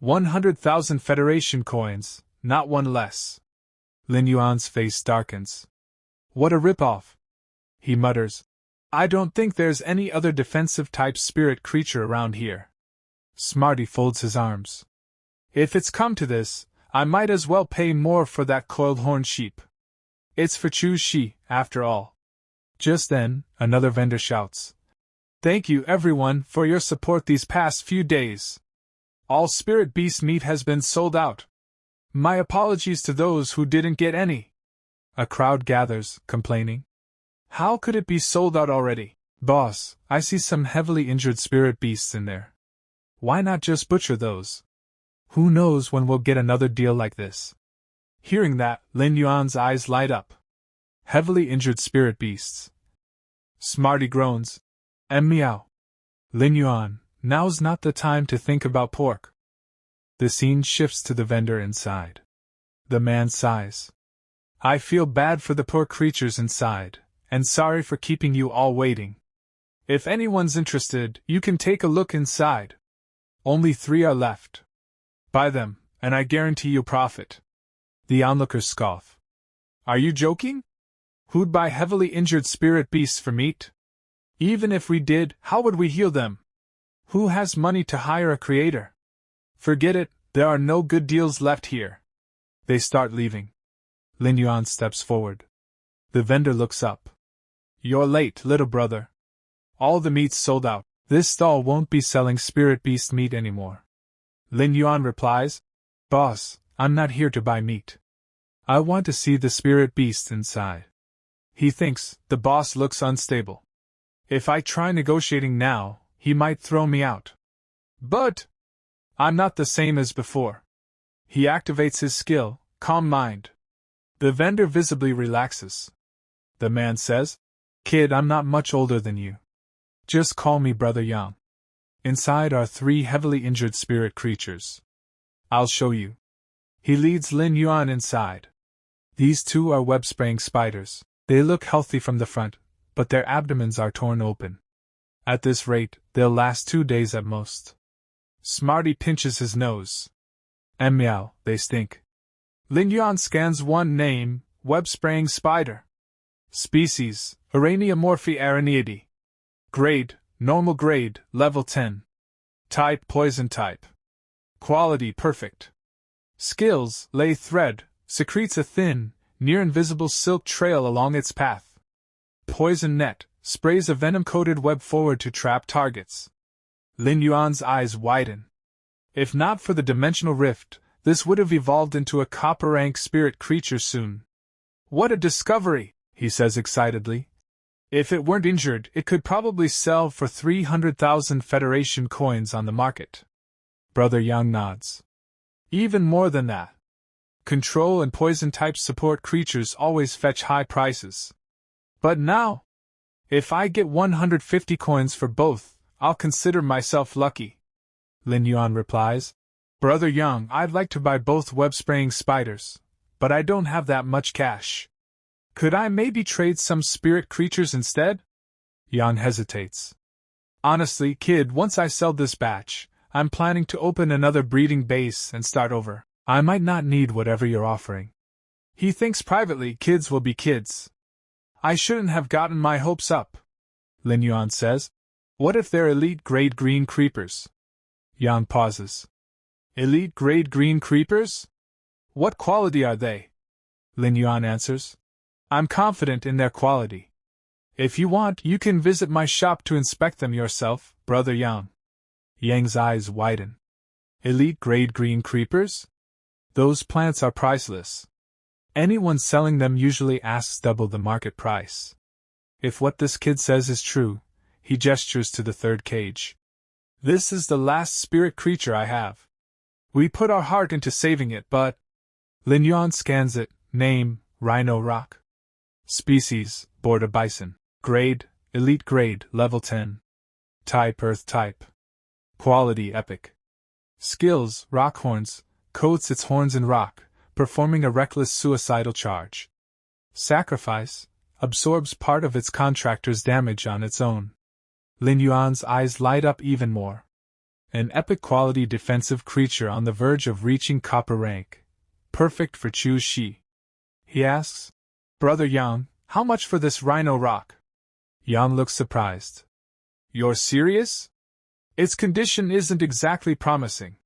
100,000 Federation coins, not one less. Lin Yuan's face darkens. What a ripoff! He mutters. I don't think there's any other defensive-type spirit creature around here. Smarty folds his arms. If it's come to this, I might as well pay more for that coiled horn sheep. It's for Chu Ci, after all. Just then, another vendor shouts. Thank you everyone for your support these past few days. All spirit beast meat has been sold out. My apologies to those who didn't get any. A crowd gathers, complaining. How could it be sold out already? Boss, I see some heavily injured spirit beasts in there. Why not just butcher those? Who knows when we'll get another deal like this? Hearing that, Lin Yuan's eyes light up. Heavily injured spirit beasts. Smarty groans. Meow. Lin Yuan, now's not the time to think about pork. The scene shifts to the vendor inside. The man sighs. I feel bad for the poor creatures inside, and sorry for keeping you all waiting. If anyone's interested, you can take a look inside. Only 3 are left. Buy them, and I guarantee you profit. The onlookers scoff. Are you joking? Who'd buy heavily injured spirit beasts for meat? Even if we did, how would we heal them? Who has money to hire a creator? Forget it, there are no good deals left here. They start leaving. Lin Yuan steps forward. The vendor looks up. You're late, little brother. All the meat's sold out. This stall won't be selling spirit beast meat anymore. Lin Yuan replies, Boss, I'm not here to buy meat. I want to see the spirit beast inside. He thinks the boss looks unstable. If I try negotiating now, he might throw me out. But I'm not the same as before. He activates his skill, Calm Mind. The vendor visibly relaxes. The man says, Kid, I'm not much older than you. Just call me Brother Yang. Inside are 3 heavily injured spirit creatures. I'll show you. He leads Lin Yuan inside. These 2 are web-spraying spiders. They look healthy from the front, but their abdomens are torn open. At this rate, they'll last 2 days at most. Smarty pinches his nose. Meow, they stink. Lin Yuan scans one name, web-spraying spider. Species, Araneomorphi araniidae. Grade, normal grade, level 10. Type, poison type. Quality, perfect. Skills, lay thread, secretes a thin, near-invisible silk trail along its path. Poison net, sprays a venom-coated web forward to trap targets. Lin Yuan's eyes widen. If not for the dimensional rift, this would have evolved into a copper-rank spirit creature soon. What a discovery, he says excitedly. If it weren't injured, it could probably sell for 300,000 Federation coins on the market. Brother Yang nods. Even more than that. Control and poison type support creatures always fetch high prices. But now, if I get 150 coins for both, I'll consider myself lucky. Lin Yuan replies. Brother Yang, I'd like to buy both web-spraying spiders, but I don't have that much cash. Could I maybe trade some spirit creatures instead? Yang hesitates. Honestly, kid, once I sell this batch, I'm planning to open another breeding base and start over. I might not need whatever you're offering. He thinks privately kids will be kids. I shouldn't have gotten my hopes up. Lin Yuan says. What if they're elite grade green creepers? Yang pauses. Elite grade green creepers? What quality are they? Lin Yuan answers. I'm confident in their quality. If you want, you can visit my shop to inspect them yourself, Brother Yang. Yang's eyes widen. Elite grade green creepers? Those plants are priceless. Anyone selling them usually asks double the market price. If what this kid says is true, he gestures to the third cage. This is the last spirit creature I have. We put our heart into saving it, but... Lin Yuan scans it. Name, Rhino Rock. Species, Border Bison. Grade, Elite Grade, Level 10. Type, Earth Type. Quality, Epic. Skills, Rock Horns, coats its horns in rock, performing a reckless suicidal charge. Sacrifice, absorbs part of its contractor's damage on its own. Lin Yuan's eyes light up even more. An epic quality defensive creature on the verge of reaching copper rank. Perfect for Chu Ci. He asks, Brother Yang, how much for this rhino rock? Yang looks surprised. You're serious? Its condition isn't exactly promising.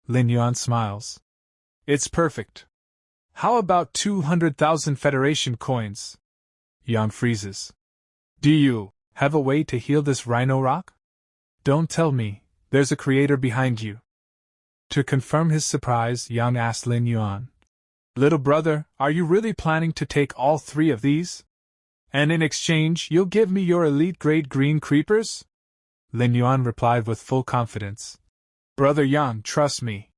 Lin Yuan smiles. It's perfect. How about 200,000 Federation coins? Yang freezes. Do you have a way to heal this rhino rock? Don't tell me, there's a creator behind you. To confirm his surprise, Yang asks Lin Yuan. Little brother, are you really planning to take all 3 of these? And in exchange, you'll give me your elite grade green creepers? Lin Yuan replied with full confidence. Brother Yang, trust me.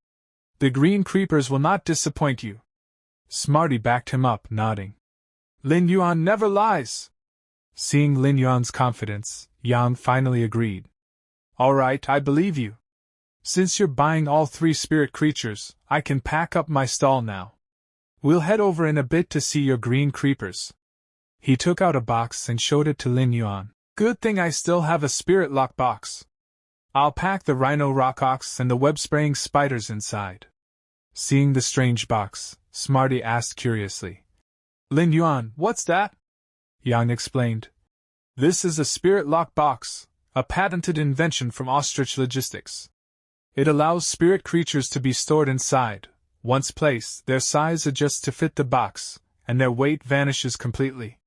The green creepers will not disappoint you. Smarty backed him up, nodding. Lin Yuan never lies. Seeing Lin Yuan's confidence, Yang finally agreed. All right, I believe you. Since you're buying all 3 spirit creatures, I can pack up my stall now. We'll head over in a bit to see your green creepers. He took out a box and showed it to Lin Yuan. Good thing I still have a spirit lock box. I'll pack the rhino rockox and the web-spraying spiders inside. Seeing the strange box, Smarty asked curiously. Lin Yuan, what's that? Yang explained. This is a spirit lock box, a patented invention from Ostrich Logistics. It allows spirit creatures to be stored inside. Once placed, their size adjusts to fit the box, and their weight vanishes completely.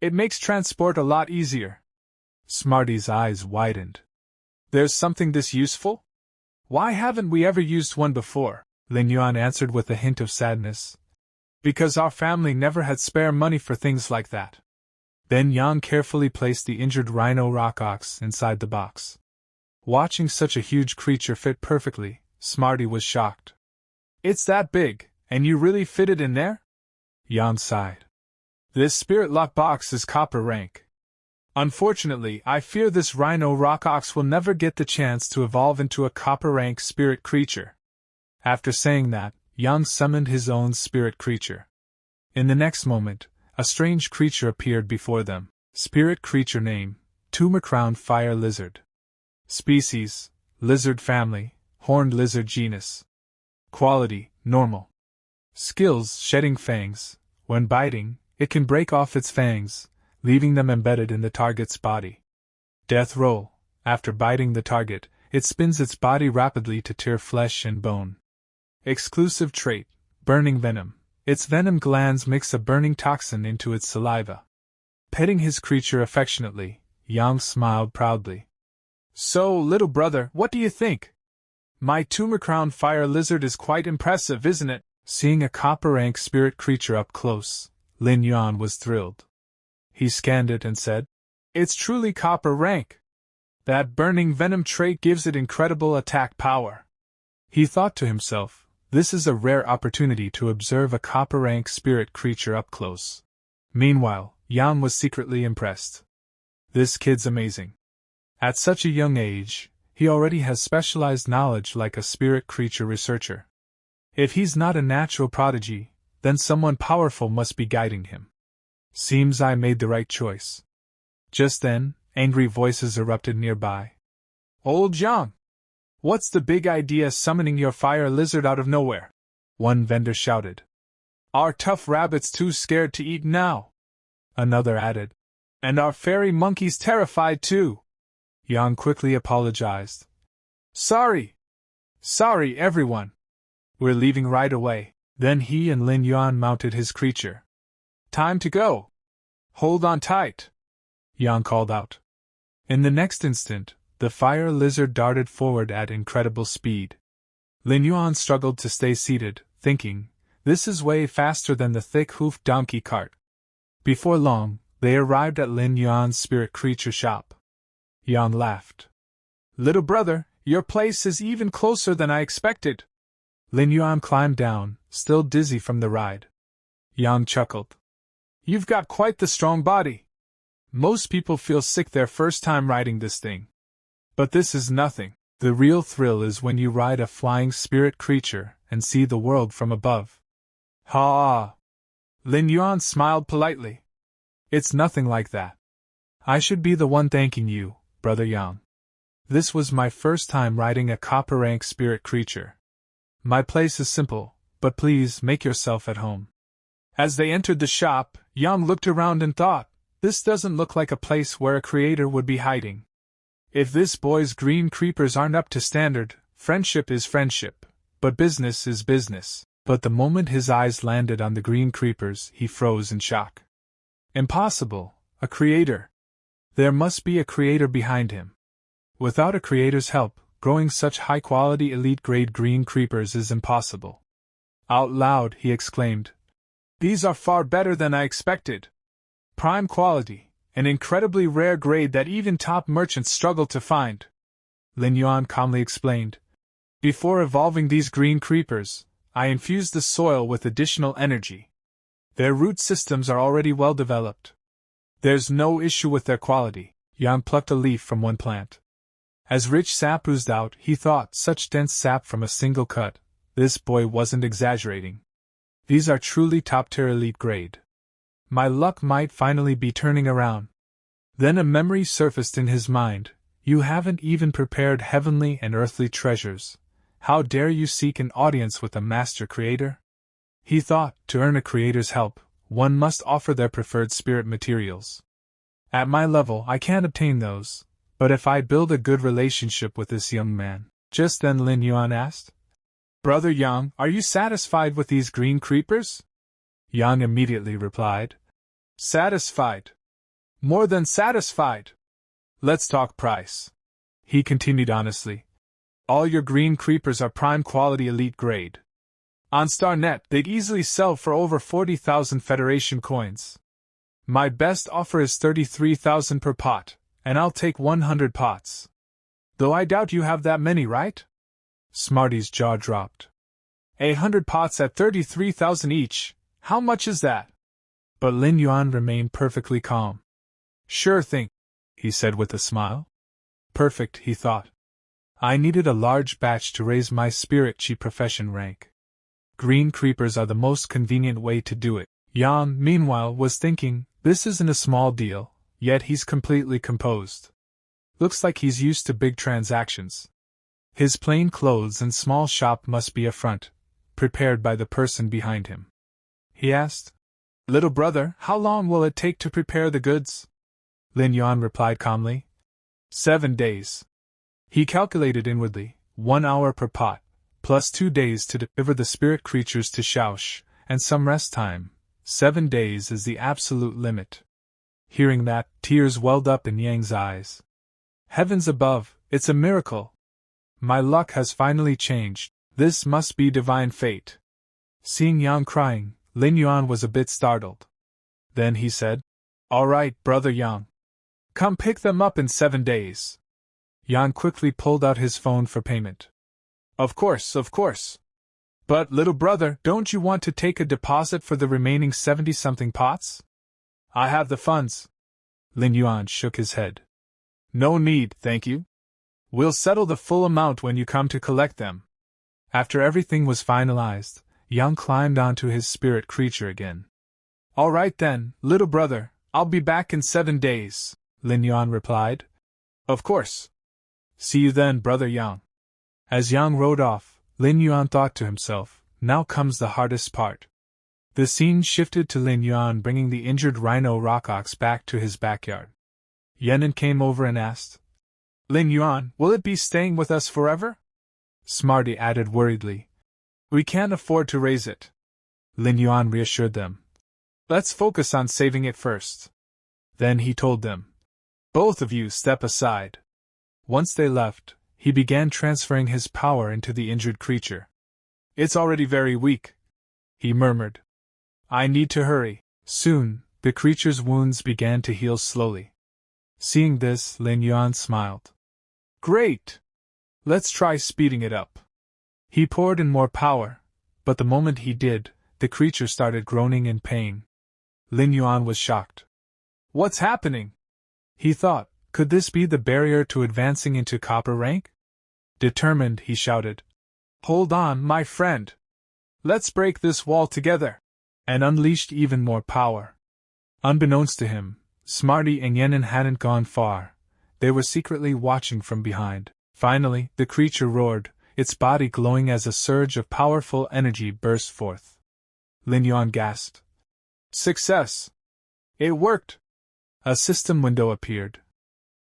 It makes transport a lot easier. Smarty's eyes widened. There's something this useful? Why haven't we ever used one before? Lin Yuan answered with a hint of sadness. Because our family never had spare money for things like that. Then Yang carefully placed the injured rhino rockox inside the box. Watching such a huge creature fit perfectly, Smarty was shocked. It's that big, and you really fit it in there? Yang sighed. This spirit lock box is copper rank. Unfortunately, I fear this rhino rockox will never get the chance to evolve into a copper rank spirit creature. After saying that, Yang summoned his own spirit creature. In the next moment, a strange creature appeared before them. Spirit creature name, Tumor-crowned fire lizard. Species, lizard family, horned lizard genus. Quality, normal. Skills, shedding fangs. When biting, it can break off its fangs, leaving them embedded in the target's body. Death roll. After biting the target, it spins its body rapidly to tear flesh and bone. Exclusive trait, burning venom. Its venom glands mix a burning toxin into its saliva. Petting his creature affectionately, Yang smiled proudly. So, little brother, what do you think? My tumor-crowned fire lizard is quite impressive, isn't it? Seeing a copper rank spirit creature up close, Lin Yuan was thrilled. He scanned it and said, It's truly copper rank. That burning venom trait gives it incredible attack power. He thought to himself, this is a rare opportunity to observe a copper rank spirit creature up close. Meanwhile, Yang was secretly impressed. This kid's amazing. At such a young age, he already has specialized knowledge like a spirit creature researcher. If he's not a natural prodigy, then someone powerful must be guiding him. Seems I made the right choice. Just then, angry voices erupted nearby. Old Yang! What's the big idea summoning your fire lizard out of nowhere? One vendor shouted. Our tough rabbit's too scared to eat now. Another added. And our fairy monkey's terrified too. Yang quickly apologized. Sorry, everyone. We're leaving right away. Then he and Lin Yuan mounted his creature. Time to go. Hold on tight, Yang called out. In the next instant, the fire lizard darted forward at incredible speed. Lin Yuan struggled to stay seated, thinking, this is way faster than the thick-hoofed donkey cart. Before long, they arrived at Lin Yuan's spirit creature shop. Yang laughed. Little brother, your place is even closer than I expected. Lin Yuan climbed down, still dizzy from the ride. Yang chuckled. You've got quite the strong body. Most people feel sick their first time riding this thing. But this is nothing. The real thrill is when you ride a flying spirit creature and see the world from above. Ha! Lin Yuan smiled politely. It's nothing like that. I should be the one thanking you, Brother Yang. This was my first time riding a copper rank spirit creature. My place is simple, but please make yourself at home. As they entered the shop, Yang looked around and thought, this doesn't look like a place where a creator would be hiding. If this boy's green creepers aren't up to standard, friendship is friendship, but business is business. But the moment his eyes landed on the green creepers, he froze in shock. Impossible, a creator. There must be a creator behind him. Without a creator's help, growing such high-quality elite-grade green creepers is impossible. Out loud, he exclaimed, These are far better than I expected. Prime quality, an incredibly rare grade that even top merchants struggle to find. Lin Yuan calmly explained, Before evolving these green creepers, I infused the soil with additional energy. Their root systems are already well developed. There's no issue with their quality. Yang plucked a leaf from one plant. As rich sap oozed out, he thought, such dense sap from a single cut. This boy wasn't exaggerating. These are truly top-tier elite grade. My luck might finally be turning around. Then a memory surfaced in his mind. You haven't even prepared heavenly and earthly treasures. How dare you seek an audience with a master creator? He thought, to earn a creator's help, one must offer their preferred spirit materials. At my level, I can't obtain those, but if I build a good relationship with this young man. Just then Lin Yuan asked, Brother Yang, are you satisfied with these green creepers? Yang immediately replied, Satisfied. More than satisfied. Let's talk price. He continued honestly. All your green creepers are prime quality elite grade. On StarNet, they'd easily sell for over 40,000 Federation coins. My best offer is 33,000 per pot, and I'll take 100 pots. Though I doubt you have that many, right? Smarty's jaw dropped. 100 pots at 33,000 each, how much is that? But Lin Yuan remained perfectly calm. Sure thing, he said with a smile. Perfect, he thought. I needed a large batch to raise my spiritqi profession rank. Green creepers are the most convenient way to do it. Yang, meanwhile, was thinking, this isn't a small deal, yet he's completely composed. Looks like he's used to big transactions. His plain clothes and small shop must be a front, prepared by the person behind him. He asked, Little brother, how long will it take to prepare the goods? Lin Yuan replied calmly, 7 days. He calculated inwardly, 1 hour per pot, plus 2 days to deliver the spirit creatures to Xiaosh, and some rest time. 7 days is the absolute limit. Hearing that, tears welled up in Yang's eyes. Heavens above, it's a miracle! My luck has finally changed. This must be divine fate. Seeing Yang crying, Lin Yuan was a bit startled. Then he said, "All right, brother Yang. Come pick them up in 7 days." Yang quickly pulled out his phone for payment. Of course. But, little brother, don't you want to take a deposit for the remaining 70-something pots? I have the funds. Lin Yuan shook his head. No need, thank you. We'll settle the full amount when you come to collect them. After everything was finalized, Yang climbed onto his spirit creature again. All right then, little brother, I'll be back in 7 days, Lin Yuan replied. Of course. See you then, brother Yang. As Yang rode off, Lin Yuan thought to himself, now comes the hardest part. The scene shifted to Lin Yuan bringing the injured rhino rockox back to his backyard. Yenin came over and asked, Lin Yuan, will it be staying with us forever? Smarty added worriedly, we can't afford to raise it. Lin Yuan reassured them. Let's focus on saving it first. Then he told them, both of you step aside. Once they left, he began transferring his power into the injured creature. It's already very weak, he murmured. I need to hurry. Soon, the creature's wounds began to heal slowly. Seeing this, Lin Yuan smiled. Great! Let's try speeding it up. He poured in more power, but the moment he did, the creature started groaning in pain. Lin Yuan was shocked. What's happening? He thought, could this be the barrier to advancing into copper rank? Determined, he shouted. Hold on, my friend. Let's break this wall together. And unleashed even more power. Unbeknownst to him, Smarty and Yenin hadn't gone far. They were secretly watching from behind. Finally, the creature roared, its body glowing as a surge of powerful energy burst forth. Lin Yuan gasped. Success! It worked! A system window appeared.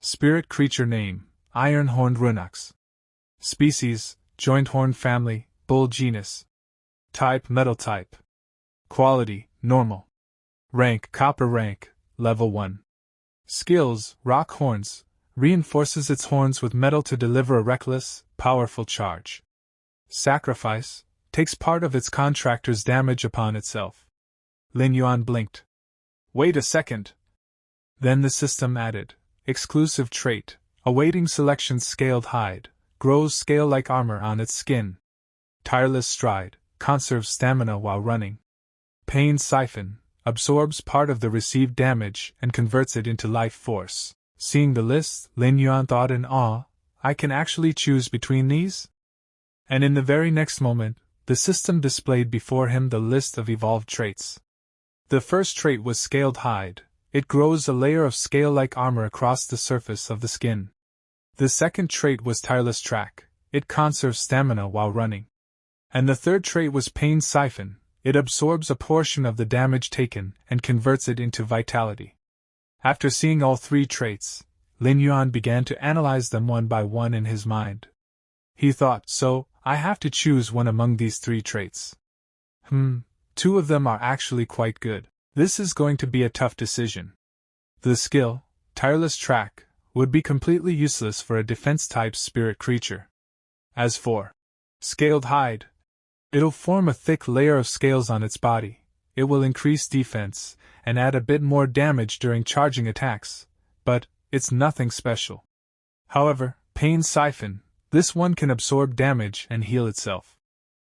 Spirit creature name, Iron-horned Runox. Species, joint-horn family, bull genus. Type, metal type. Quality, normal. Rank, copper rank, level 1. Skills, rock horns, reinforces its horns with metal to deliver a reckless, powerful charge. Sacrifice, takes part of its contractor's damage upon itself. Lin Yuan blinked. Wait a second. Then the system added, exclusive trait, awaiting selection scaled hide, grows scale-like armor on its skin. Tireless stride, conserves stamina while running. Pain siphon, absorbs part of the received damage and converts it into life force. Seeing the list, Lin Yuan thought in awe, I can actually choose between these? And in the very next moment, the system displayed before him the list of evolved traits. The first trait was scaled hide. It grows a layer of scale-like armor across the surface of the skin. The second trait was tireless track. It conserves stamina while running. And the third trait was pain siphon. It absorbs a portion of the damage taken and converts it into vitality. After seeing all 3 traits, Lin Yuan began to analyze them one by one in his mind. He thought, so, I have to choose one among these 3 traits. 2 of them are actually quite good. This is going to be a tough decision. The skill, tireless track, would be completely useless for a defense-type spirit creature. As for scaled hide, it'll form a thick layer of scales on its body. It will increase defense and add a bit more damage during charging attacks, but it's nothing special. However, pain siphon, this one can absorb damage and heal itself.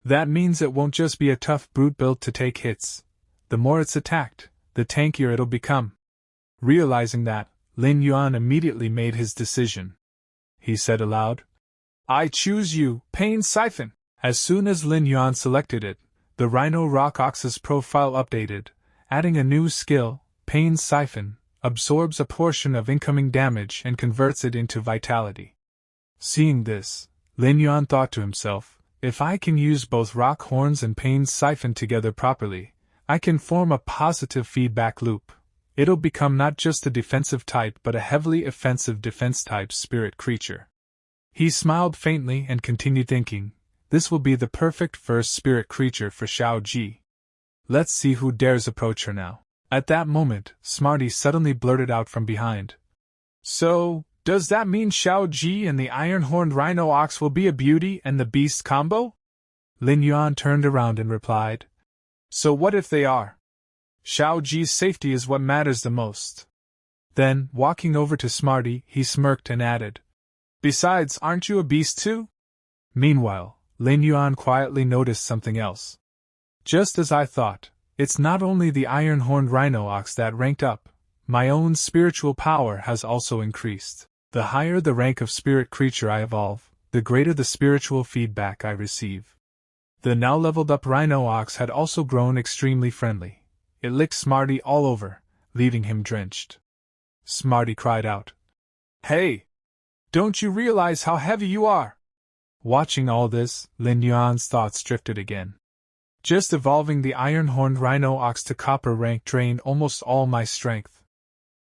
That means it won't just be a tough brute built to take hits. The more it's attacked, the tankier it'll become. Realizing that, Lin Yuan immediately made his decision. He said aloud, I choose you, pain siphon. As soon as Lin Yuan selected it, the Rhino Rock Ox's profile updated, adding a new skill, Pain Siphon, absorbs a portion of incoming damage and converts it into vitality. Seeing this, Lin Yuan thought to himself, if I can use both rock horns and Pain Siphon together properly, I can form a positive feedback loop. It'll become not just a defensive type but a heavily offensive defense type spirit creature. He smiled faintly and continued thinking, this will be the perfect first spirit creature for Chu Ci. Let's see who dares approach her now. At that moment, Smarty suddenly blurted out from behind. So, does that mean Chu Ci and the iron-horned rhino ox will be a beauty and the beast combo? Lin Yuan turned around and replied. So what if they are? Chu Ci's safety is what matters the most. Then, walking over to Smarty, he smirked and added. Besides, aren't you a beast too? Meanwhile, Lin Yuan quietly noticed something else. Just as I thought, it's not only the iron-horned rhino ox that ranked up, my own spiritual power has also increased. The higher the rank of spirit creature I evolve, the greater the spiritual feedback I receive. The now leveled-up rhino ox had also grown extremely friendly. It licked Smarty all over, leaving him drenched. Smarty cried out. Hey! Don't you realize how heavy you are? Watching all this, Lin Yuan's thoughts drifted again. Just evolving the iron-horned rhino ox to copper rank drained almost all my strength.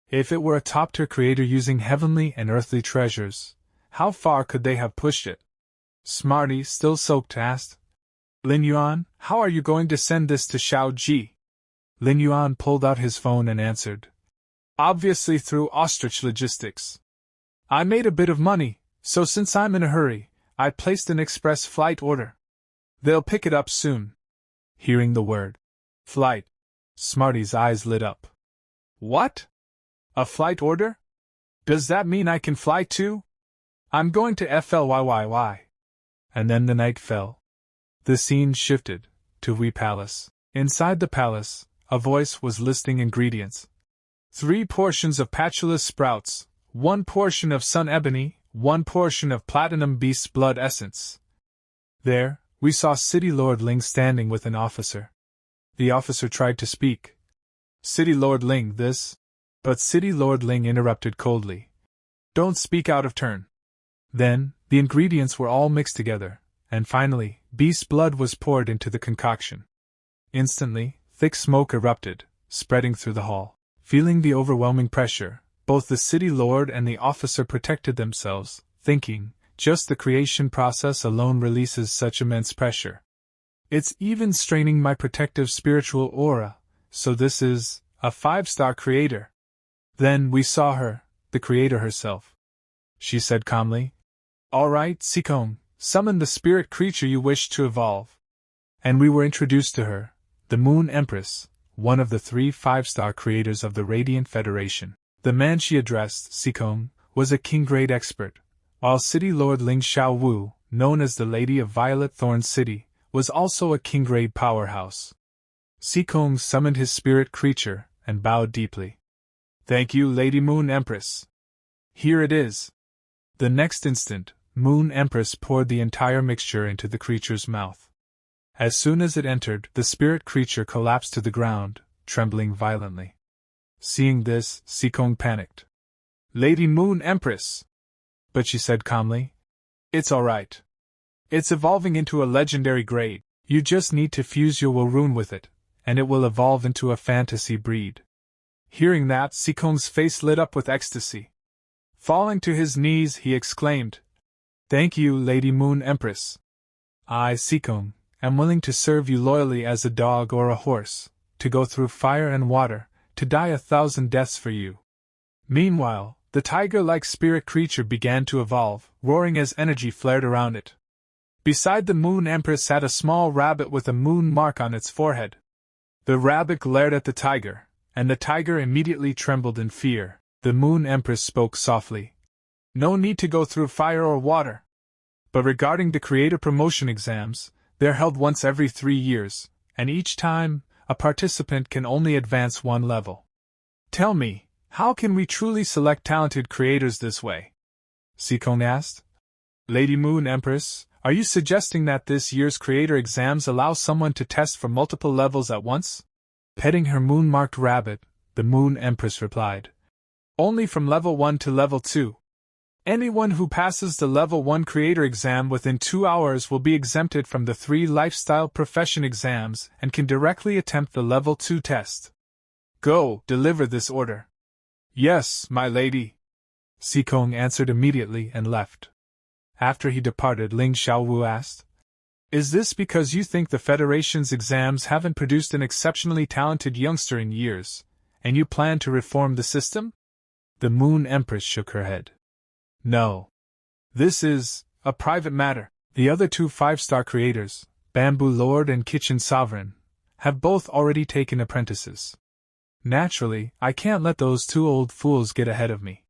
If it were a top-tier creator using heavenly and earthly treasures, how far could they have pushed it? Smarty, still soaked, asked. Lin Yuan, how are you going to send this to Chu Ci? Lin Yuan pulled out his phone and answered. Obviously through ostrich logistics. I made a bit of money, so since I'm in a hurry, I placed an express flight order. They'll pick it up soon. Hearing the word flight, Smarty's eyes lit up. What? A flight order? Does that mean I can fly too? I'm going to FLYYY. And then the night fell. The scene shifted to Wee Palace. Inside the palace, a voice was listing ingredients. 3 portions of patulous sprouts, 1 portion of sun ebony, 1 portion of platinum beast blood essence. There, we saw City Lord Ling standing with an officer. The officer tried to speak. City Lord Ling, this. But City Lord Ling interrupted coldly. Don't speak out of turn. Then, the ingredients were all mixed together, and finally, beast blood was poured into the concoction. Instantly, thick smoke erupted, spreading through the hall. Feeling the overwhelming pressure, both the city lord and the officer protected themselves, thinking, just the creation process alone releases such immense pressure. It's even straining my protective spiritual aura, so this is a 5-star creator. Then we saw her, the creator herself. She said calmly, All right, Xiguang, summon the spirit creature you wish to evolve. And we were introduced to her, the Moon Empress, one of the 3 5-star creators of the Radiant Federation. The man she addressed, Xiguang, was a king-grade expert, while City Lord Ling Xiaowu, known as the Lady of Violet Thorn City, was also a king-grade powerhouse. Xiguang summoned his spirit creature and bowed deeply. Thank you, Lady Moon Empress. Here it is. The next instant, Moon Empress poured the entire mixture into the creature's mouth. As soon as it entered, the spirit creature collapsed to the ground, trembling violently. Seeing this, Xiguang panicked. Lady Moon Empress! But she said calmly, It's alright. It's evolving into a legendary grade. You just need to fuse your Warune with it, and it will evolve into a fantasy breed. Hearing that, Xiguang's face lit up with ecstasy. Falling to his knees, he exclaimed, Thank you, Lady Moon Empress. I, Xiguang, am willing to serve you loyally as a dog or a horse, to go through fire and water, to die 1,000 deaths for you. Meanwhile, the tiger-like spirit creature began to evolve, roaring as energy flared around it. Beside the Moon Empress sat a small rabbit with a moon mark on its forehead. The rabbit glared at the tiger, and the tiger immediately trembled in fear. The Moon Empress spoke softly. No need to go through fire or water. But regarding the creator promotion exams, they're held once every 3 years, and each time, a participant can only advance 1 level. Tell me, how can we truly select talented creators this way? Xiguang asked. Lady Moon Empress, are you suggesting that this year's creator exams allow someone to test for multiple levels at once? Petting her moon-marked rabbit, the Moon Empress replied. Only from level 1 to level 2. Anyone who passes the level 1 creator exam within 2 hours will be exempted from the 3 lifestyle profession exams and can directly attempt the level 2 test. Go, deliver this order. Yes, my lady. Xiguang answered immediately and left. After he departed, Ling Xiaowu asked, Is this because you think the Federation's exams haven't produced an exceptionally talented youngster in years, and you plan to reform the system? The Moon Empress shook her head. No. This is a private matter. The other two 5-star creators, Bamboo Lord and Kitchen Sovereign, have both already taken apprentices. Naturally, I can't let those two old fools get ahead of me.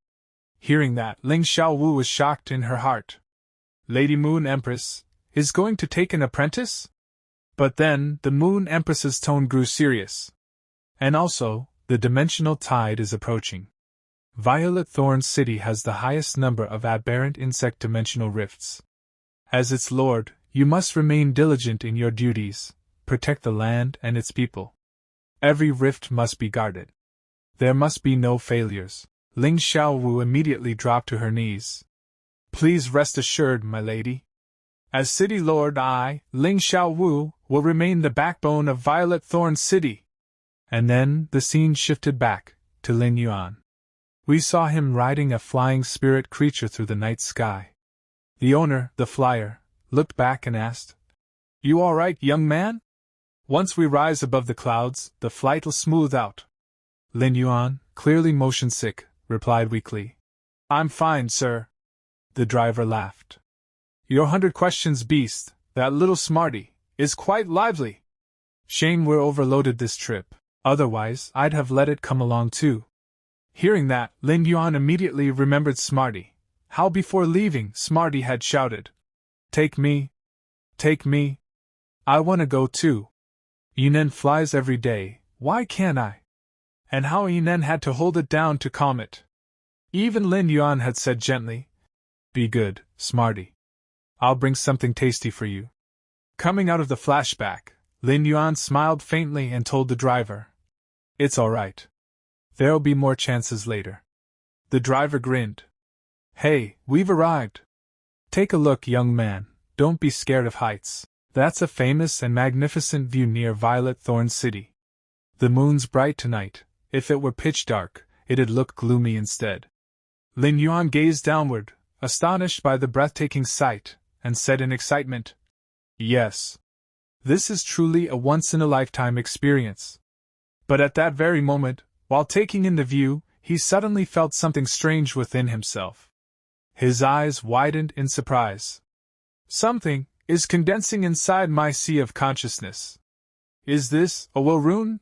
Hearing that, Ling Xiaowu was shocked in her heart. Lady Moon Empress is going to take an apprentice? But then, the Moon Empress's tone grew serious. And also, the dimensional tide is approaching. Violet Thorn City has the highest number of aberrant insect dimensional rifts. As its lord, you must remain diligent in your duties, protect the land and its people. Every rift must be guarded. There must be no failures. Ling Xiaowu immediately dropped to her knees. Please rest assured, my lady. As City Lord, I, Ling Xiaowu, will remain the backbone of Violet Thorn City. And then the scene shifted back to Lin Yuan. We saw him riding a flying spirit creature through the night sky. The owner, the flyer, looked back and asked, You all right, young man? Once we rise above the clouds, the flight'll smooth out. Lin Yuan, clearly motion sick, replied weakly. I'm fine, sir. The driver laughed. Your 100 questions beast, that little smarty, is quite lively. Shame we're overloaded this trip, otherwise I'd have let it come along too. Hearing that, Lin Yuan immediately remembered Smarty. How before leaving, Smarty had shouted, Take me! Take me! I want to go too. Yinen flies every day, why can't I? And how Yinen had to hold it down to calm it. Even Lin Yuan had said gently, Be good, Smarty. I'll bring something tasty for you. Coming out of the flashback, Lin Yuan smiled faintly and told the driver, It's all right. There'll be more chances later. The driver grinned. Hey, we've arrived. Take a look, young man, don't be scared of heights. That's a famous and magnificent view near Violet Thorn City. The moon's bright tonight. If it were pitch dark, it'd look gloomy instead. Lin Yuan gazed downward, astonished by the breathtaking sight, and said in excitement, Yes. This is truly a once-in-a-lifetime experience. But at that very moment, while taking in the view, he suddenly felt something strange within himself. His eyes widened in surprise. Something is condensing inside my sea of consciousness. Is this a will rune?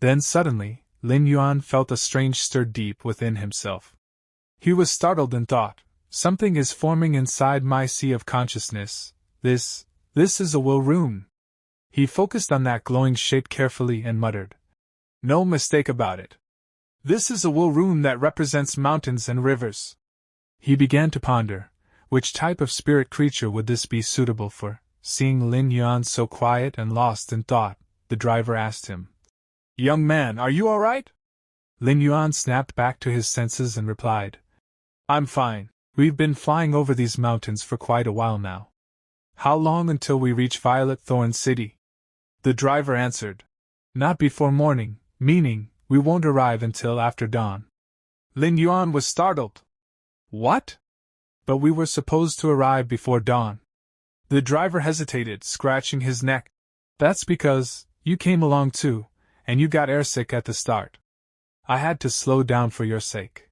Then suddenly, Lin Yuan felt a strange stir deep within himself. He was startled and thought, Something is forming inside my sea of consciousness. This is a will rune. He focused on that glowing shape carefully and muttered, No mistake about it. This is a will rune that represents mountains and rivers. He began to ponder, which type of spirit creature would this be suitable for? Seeing Lin Yuan so quiet and lost in thought, the driver asked him, Young man, are you all right? Lin Yuan snapped back to his senses and replied, I'm fine. We've been flying over these mountains for quite a while now. How long until we reach Violet Thorn City? The driver answered, Not before morning, meaning, we won't arrive until after dawn. Lin Yuan was startled. What? But we were supposed to arrive before dawn. The driver hesitated, scratching his neck. That's because you came along too, and you got airsick at the start. I had to slow down for your sake.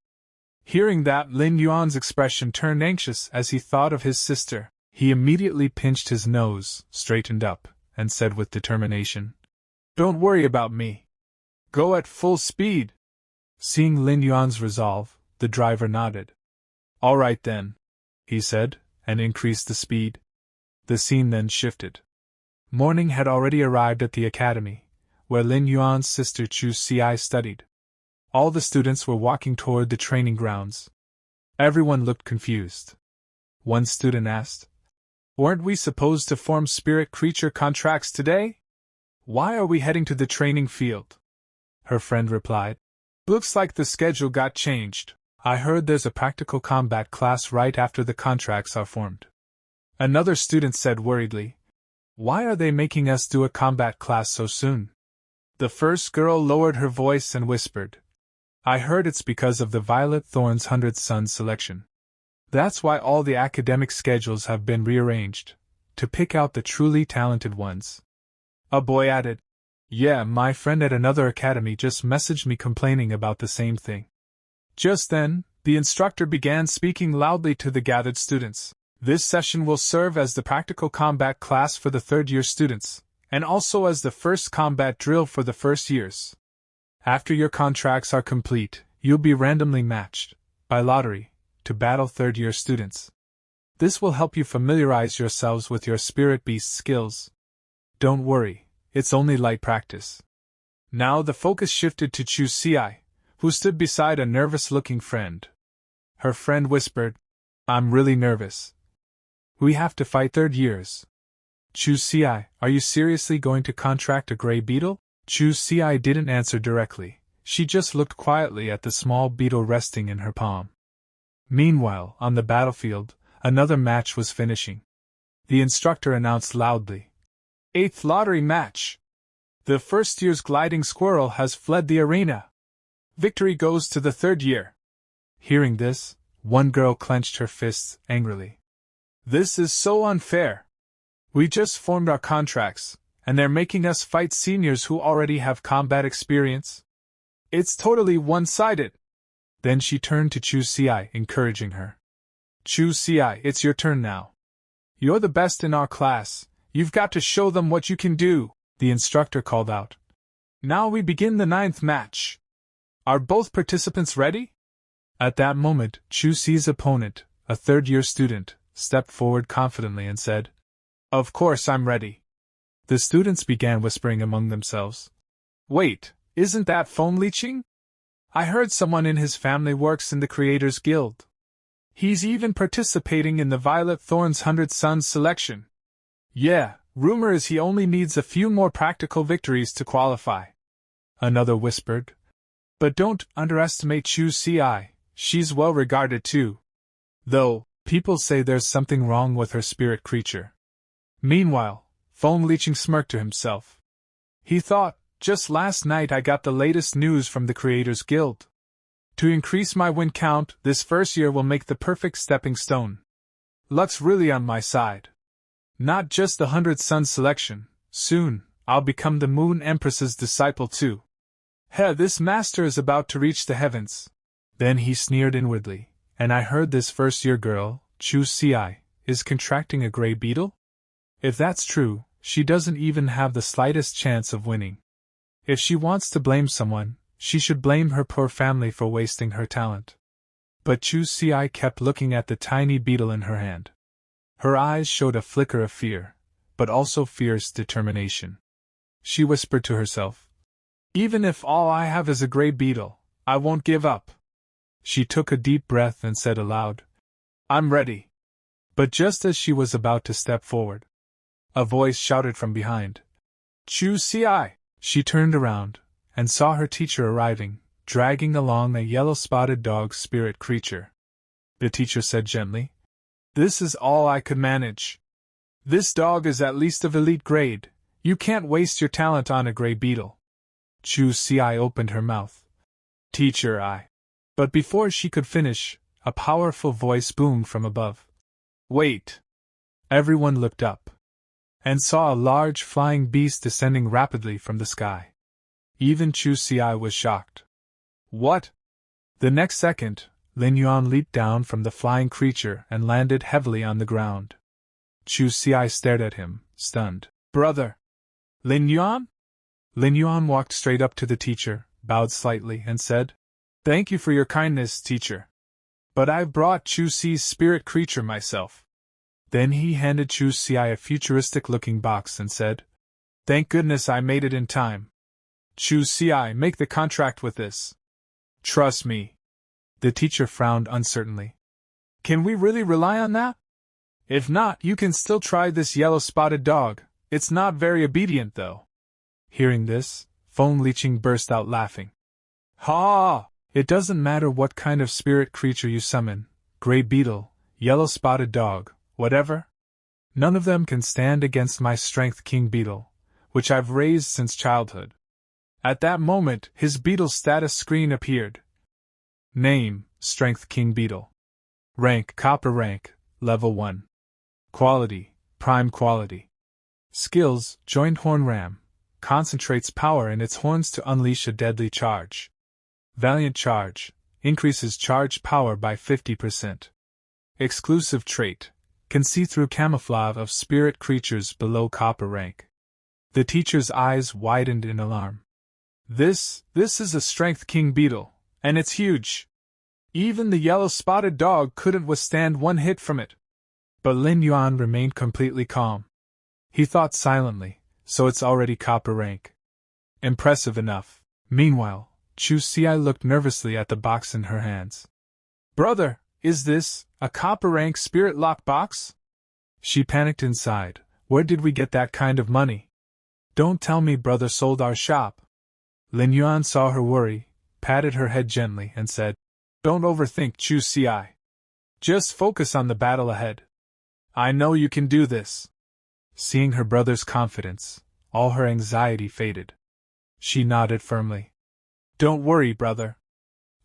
Hearing that, Lin Yuan's expression turned anxious as he thought of his sister. He immediately pinched his nose, straightened up, and said with determination, Don't worry about me. Go at full speed. Seeing Lin Yuan's resolve, the driver nodded. All right then, he said, and increased the speed. The scene then shifted. Morning had already arrived at the academy, where Lin Yuan's sister Chu Ci studied. All the students were walking toward the training grounds. Everyone looked confused. One student asked, Weren't we supposed to form spirit creature contracts today? Why are we heading to the training field? Her friend replied, Looks like the schedule got changed. I heard there's a practical combat class right after the contracts are formed. Another student said worriedly, Why are they making us do a combat class so soon? The first girl lowered her voice and whispered, I heard it's because of the Violet Thorn's 100 Sons selection. That's why all the academic schedules have been rearranged, to pick out the truly talented ones. A boy added, Yeah, my friend at another academy just messaged me complaining about the same thing. Just then, the instructor began speaking loudly to the gathered students. This session will serve as the practical combat class for the third-year students, and also as the first combat drill for the first years. After your contracts are complete, you'll be randomly matched, by lottery, to battle third-year students. This will help you familiarize yourselves with your spirit beast skills. Don't worry, it's only light practice. Now the focus shifted to Chu Ci, who stood beside a nervous-looking friend. Her friend whispered, I'm really nervous. We have to fight third years. Chu Ci, are you seriously going to contract a gray beetle? Chu Ci didn't answer directly, she just looked quietly at the small beetle resting in her palm. Meanwhile, on the battlefield, another match was finishing. The instructor announced loudly, 8th lottery match. The first year's gliding squirrel has fled the arena. Victory goes to the third year. Hearing this, one girl clenched her fists angrily. This is so unfair. We just formed our contracts, and they're making us fight seniors who already have combat experience. It's totally one-sided. Then she turned to Chu Ci, encouraging her. Chu Ci, it's your turn now. You're the best in our class. You've got to show them what you can do, the instructor called out. Now we begin the 9th match. Are both participants ready? At that moment, Chu Ci's opponent, a third-year student, stepped forward confidently and said, Of course I'm ready. The students began whispering among themselves. Wait, isn't that phone leeching? I heard someone in his family works in the Creators Guild. He's even participating in the Violet Thorn's 100 Sons selection. Yeah, rumor is he only needs a few more practical victories to qualify. Another whispered. But don't underestimate Chu Ci, she's well regarded too. Though, people say there's something wrong with her spirit creature. Meanwhile, Phone Leeching smirked to himself. He thought, just last night I got the latest news from the Creators Guild. To increase my win count, this first year will make the perfect stepping stone. Luck's really on my side. Not just the 100 Sons selection, soon, I'll become the Moon Empress's disciple too. This master is about to reach the heavens. Then he sneered inwardly, and I heard this first-year girl, Chu Ci, is contracting a gray beetle? If that's true, she doesn't even have the slightest chance of winning. If she wants to blame someone, she should blame her poor family for wasting her talent. But Chu Ci kept looking at the tiny beetle in her hand. Her eyes showed a flicker of fear, but also fierce determination. She whispered to herself, Even if all I have is a gray beetle, I won't give up. She took a deep breath and said aloud, I'm ready. But just as she was about to step forward, a voice shouted from behind, Chu Ci! She turned around, and saw her teacher arriving, dragging along a yellow-spotted dog spirit creature. The teacher said gently, This is all I could manage. This dog is at least of elite grade. You can't waste your talent on a gray beetle. Chu Ci opened her mouth. Teacher, I. But before she could finish, a powerful voice boomed from above. Wait! Everyone looked up, and saw a large flying beast descending rapidly from the sky. Even Chu Ci was shocked. What? The next second, Lin Yuan leaped down from the flying creature and landed heavily on the ground. Chu Ci stared at him, stunned. Brother! Lin Yuan? Lin Yuan walked straight up to the teacher, bowed slightly, and said, Thank you for your kindness, teacher. But I've brought Chu Ci's spirit creature myself. Then he handed Chu Ci a futuristic-looking box and said, Thank goodness I made it in time. Chu Ci, make the contract with this. Trust me. The teacher frowned uncertainly. Can we really rely on that? If not, you can still try this yellow-spotted dog. It's not very obedient, though. Hearing this, Phone Leeching burst out laughing. Ha! It doesn't matter what kind of spirit creature you summon, gray beetle, yellow-spotted dog, whatever. None of them can stand against my strength king beetle, which I've raised since childhood. At that moment, his beetle status screen appeared. Name, Strength King Beetle. Rank, Copper Rank, Level 1. Quality, Prime Quality. Skills, Joint Horn Ram. Concentrates power in its horns to unleash a deadly charge. Valiant Charge. Increases charge power by 50%. Exclusive trait. Can see through camouflage of spirit creatures below Copper Rank. The teacher's eyes widened in alarm. This is a Strength King Beetle, and it's huge. Even the yellow spotted dog couldn't withstand one hit from it. But Lin Yuan remained completely calm. He thought silently, so it's already Copper Rank. Impressive enough. Meanwhile, Chu Ci looked nervously at the box in her hands. Brother, is this a Copper Rank spirit lock box? She panicked inside. Where did we get that kind of money? Don't tell me brother sold our shop. Lin Yuan saw her worry, patted her head gently, and said, Don't overthink, Chu Ci. Just focus on the battle ahead. I know you can do this. Seeing her brother's confidence, all her anxiety faded. She nodded firmly. Don't worry, brother.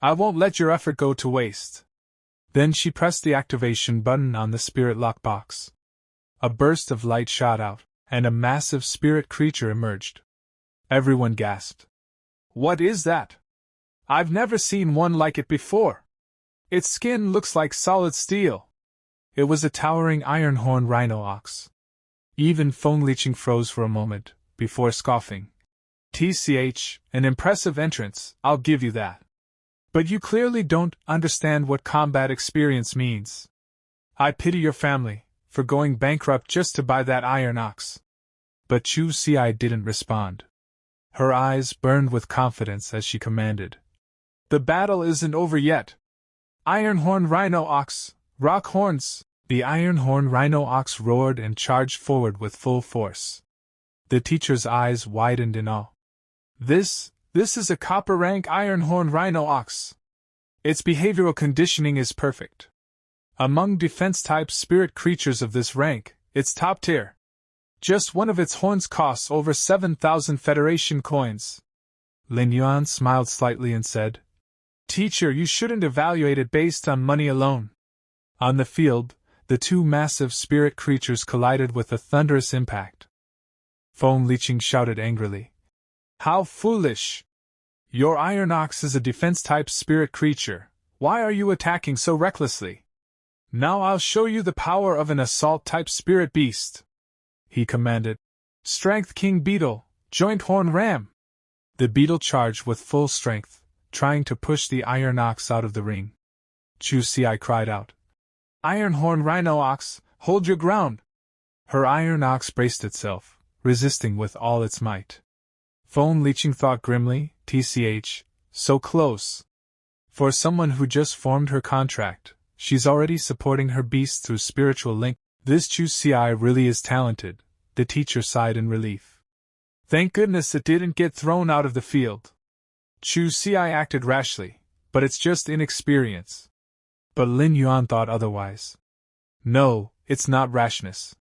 I won't let your effort go to waste. Then she pressed the activation button on the spirit lock box. A burst of light shot out, and a massive spirit creature emerged. Everyone gasped. What is that? I've never seen one like it before. Its skin looks like solid steel. It was a towering iron-horn rhino ox. Even Phone Leeching froze for a moment, before scoffing. TCH, an impressive entrance, I'll give you that. But you clearly don't understand what combat experience means. I pity your family, for going bankrupt just to buy that iron ox. But Chu Ci didn't respond. Her eyes burned with confidence as she commanded. The battle isn't over yet. Ironhorn Rhino Ox, rock horns! The Ironhorn Rhino Ox roared and charged forward with full force. The teacher's eyes widened in awe. This is a Copper Rank Ironhorn Rhino Ox. Its behavioral conditioning is perfect. Among defense-type spirit creatures of this rank, it's top tier. Just one of its horns costs over 7,000 Federation coins. Lin Yuan smiled slightly and said, Teacher, you shouldn't evaluate it based on money alone. On the field, the two massive spirit creatures collided with a thunderous impact. Phone Leeching shouted angrily. How foolish! Your Iron Ox is a defense-type spirit creature. Why are you attacking so recklessly? Now I'll show you the power of an assault-type spirit beast, he commanded. Strength King Beetle, Joint Horn Ram! The beetle charged with full strength, trying to push the Iron Ox out of the ring. Chu Ci cried out. Ironhorn Rhino Ox, hold your ground! Her Iron Ox braced itself, resisting with all its might. Phone Leeching thought grimly, TCH, so close. For someone who just formed her contract, she's already supporting her beast through spiritual link. This Chu Ci really is talented, the teacher sighed in relief. Thank goodness it didn't get thrown out of the field. Chu Ci acted rashly, but it's just inexperience. But Lin Yuan thought otherwise. No, it's not rashness.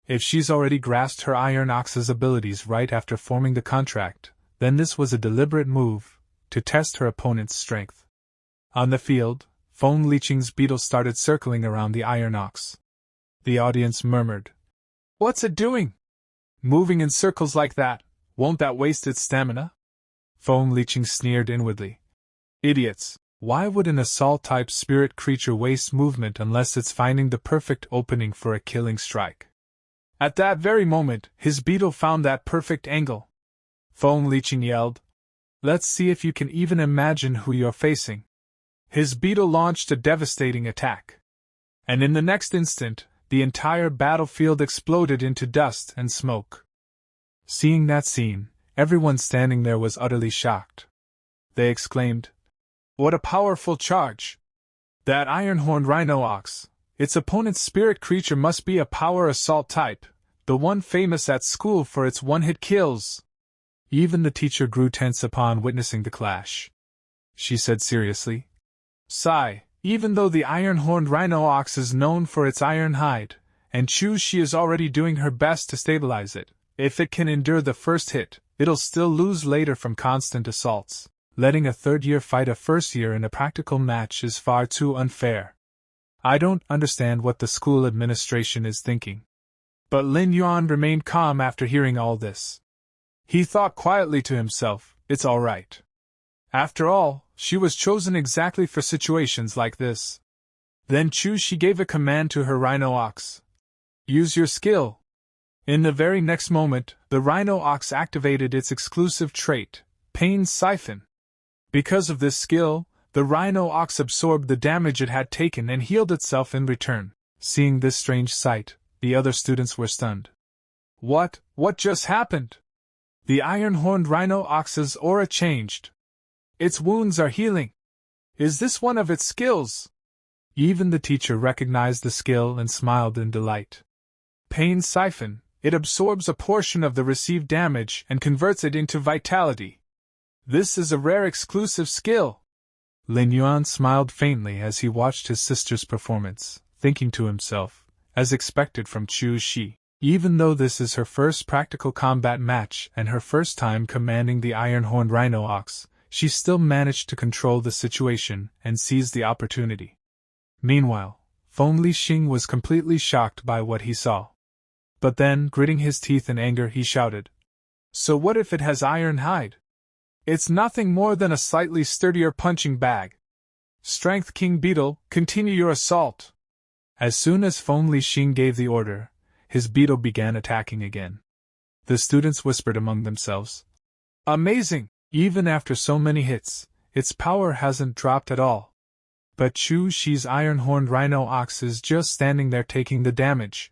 If she's already grasped her Iron Ox's abilities right after forming the contract, then this was a deliberate move, to test her opponent's strength. On the field, Phone Leeching's beetle started circling around the Iron Ox. The audience murmured. What's it doing? Moving in circles like that, won't that waste its stamina? Phone Leeching sneered inwardly. Idiots, why would an assault-type spirit creature waste movement unless it's finding the perfect opening for a killing strike? At that very moment, his beetle found that perfect angle. Phone Leeching yelled, Let's see if you can even imagine who you're facing. His beetle launched a devastating attack. And in the next instant, the entire battlefield exploded into dust and smoke. Seeing that scene, everyone standing there was utterly shocked. They exclaimed, What a powerful charge! That Ironhorn Rhino Ox, its opponent's spirit creature must be a power assault type, the one famous at school for its one-hit kills. Even the teacher grew tense upon witnessing the clash. She said seriously, Sigh, even though the iron-horned rhino ox is known for its iron hide, and Chu Ci is already doing her best to stabilize it, If it can endure the first hit, it'll still lose later from constant assaults. Letting a third-year fight a first-year in a practical match is far too unfair. I don't understand what the school administration is thinking. But Lin Yuan remained calm after hearing all this. He thought quietly to himself, it's all right. After all, she was chosen exactly for situations like this. Then Chu Ci gave a command to her rhino ox. Use your skill. In the very next moment, the rhino ox activated its exclusive trait, Pain's Siphon. Because of this skill, the rhino ox absorbed the damage it had taken and healed itself in return. Seeing this strange sight, the other students were stunned. What just happened? The iron-horned rhino ox's aura changed. Its wounds are healing. Is this one of its skills? Even the teacher recognized the skill and smiled in delight. Pain's Siphon, it absorbs a portion of the received damage and converts it into vitality. This is a rare exclusive skill. Lin Yuan smiled faintly as he watched his sister's performance, thinking to himself, as expected from Chu Ci, even though this is her first practical combat match and her first time commanding the iron-horned rhino ox, she still managed to control the situation and seize the opportunity. Meanwhile, Feng Lixing was completely shocked by what he saw. But then, gritting his teeth in anger, he shouted, So what if it has iron hide? It's nothing more than a slightly sturdier punching bag. Strength King Beetle, continue your assault. As soon as Feng Lixing gave the order, his beetle began attacking again. The students whispered among themselves. Amazing! Even after so many hits, its power hasn't dropped at all. But Chu Ci's iron-horned rhino ox is just standing there taking the damage.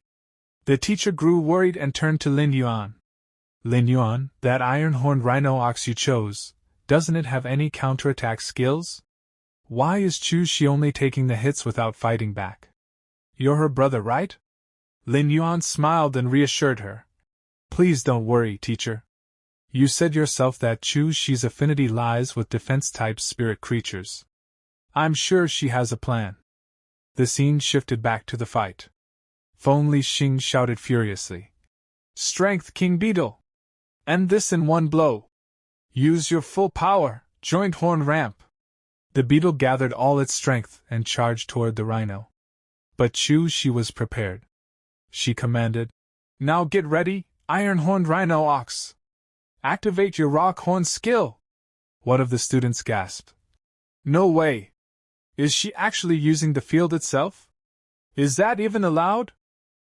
The teacher grew worried and turned to Lin Yuan. Lin Yuan, that iron-horned rhino ox you chose, doesn't it have any counterattack skills? Why is Chu Ci only taking the hits without fighting back? You're her brother, right? Lin Yuan smiled and reassured her. Please don't worry, teacher. You said yourself that Chu Ci's affinity lies with defense-type spirit creatures. I'm sure she has a plan. The scene shifted back to the fight. Feng Lixing shouted furiously. Strength King Beetle! End this in one blow! Use your full power, joint horn ramp! The beetle gathered all its strength and charged toward the rhino. But Chu Ci was prepared. She commanded, Now get ready, iron-horned rhino ox! Activate your rock horn skill! One of the students gasped. No way! Is she actually using the field itself? Is that even allowed?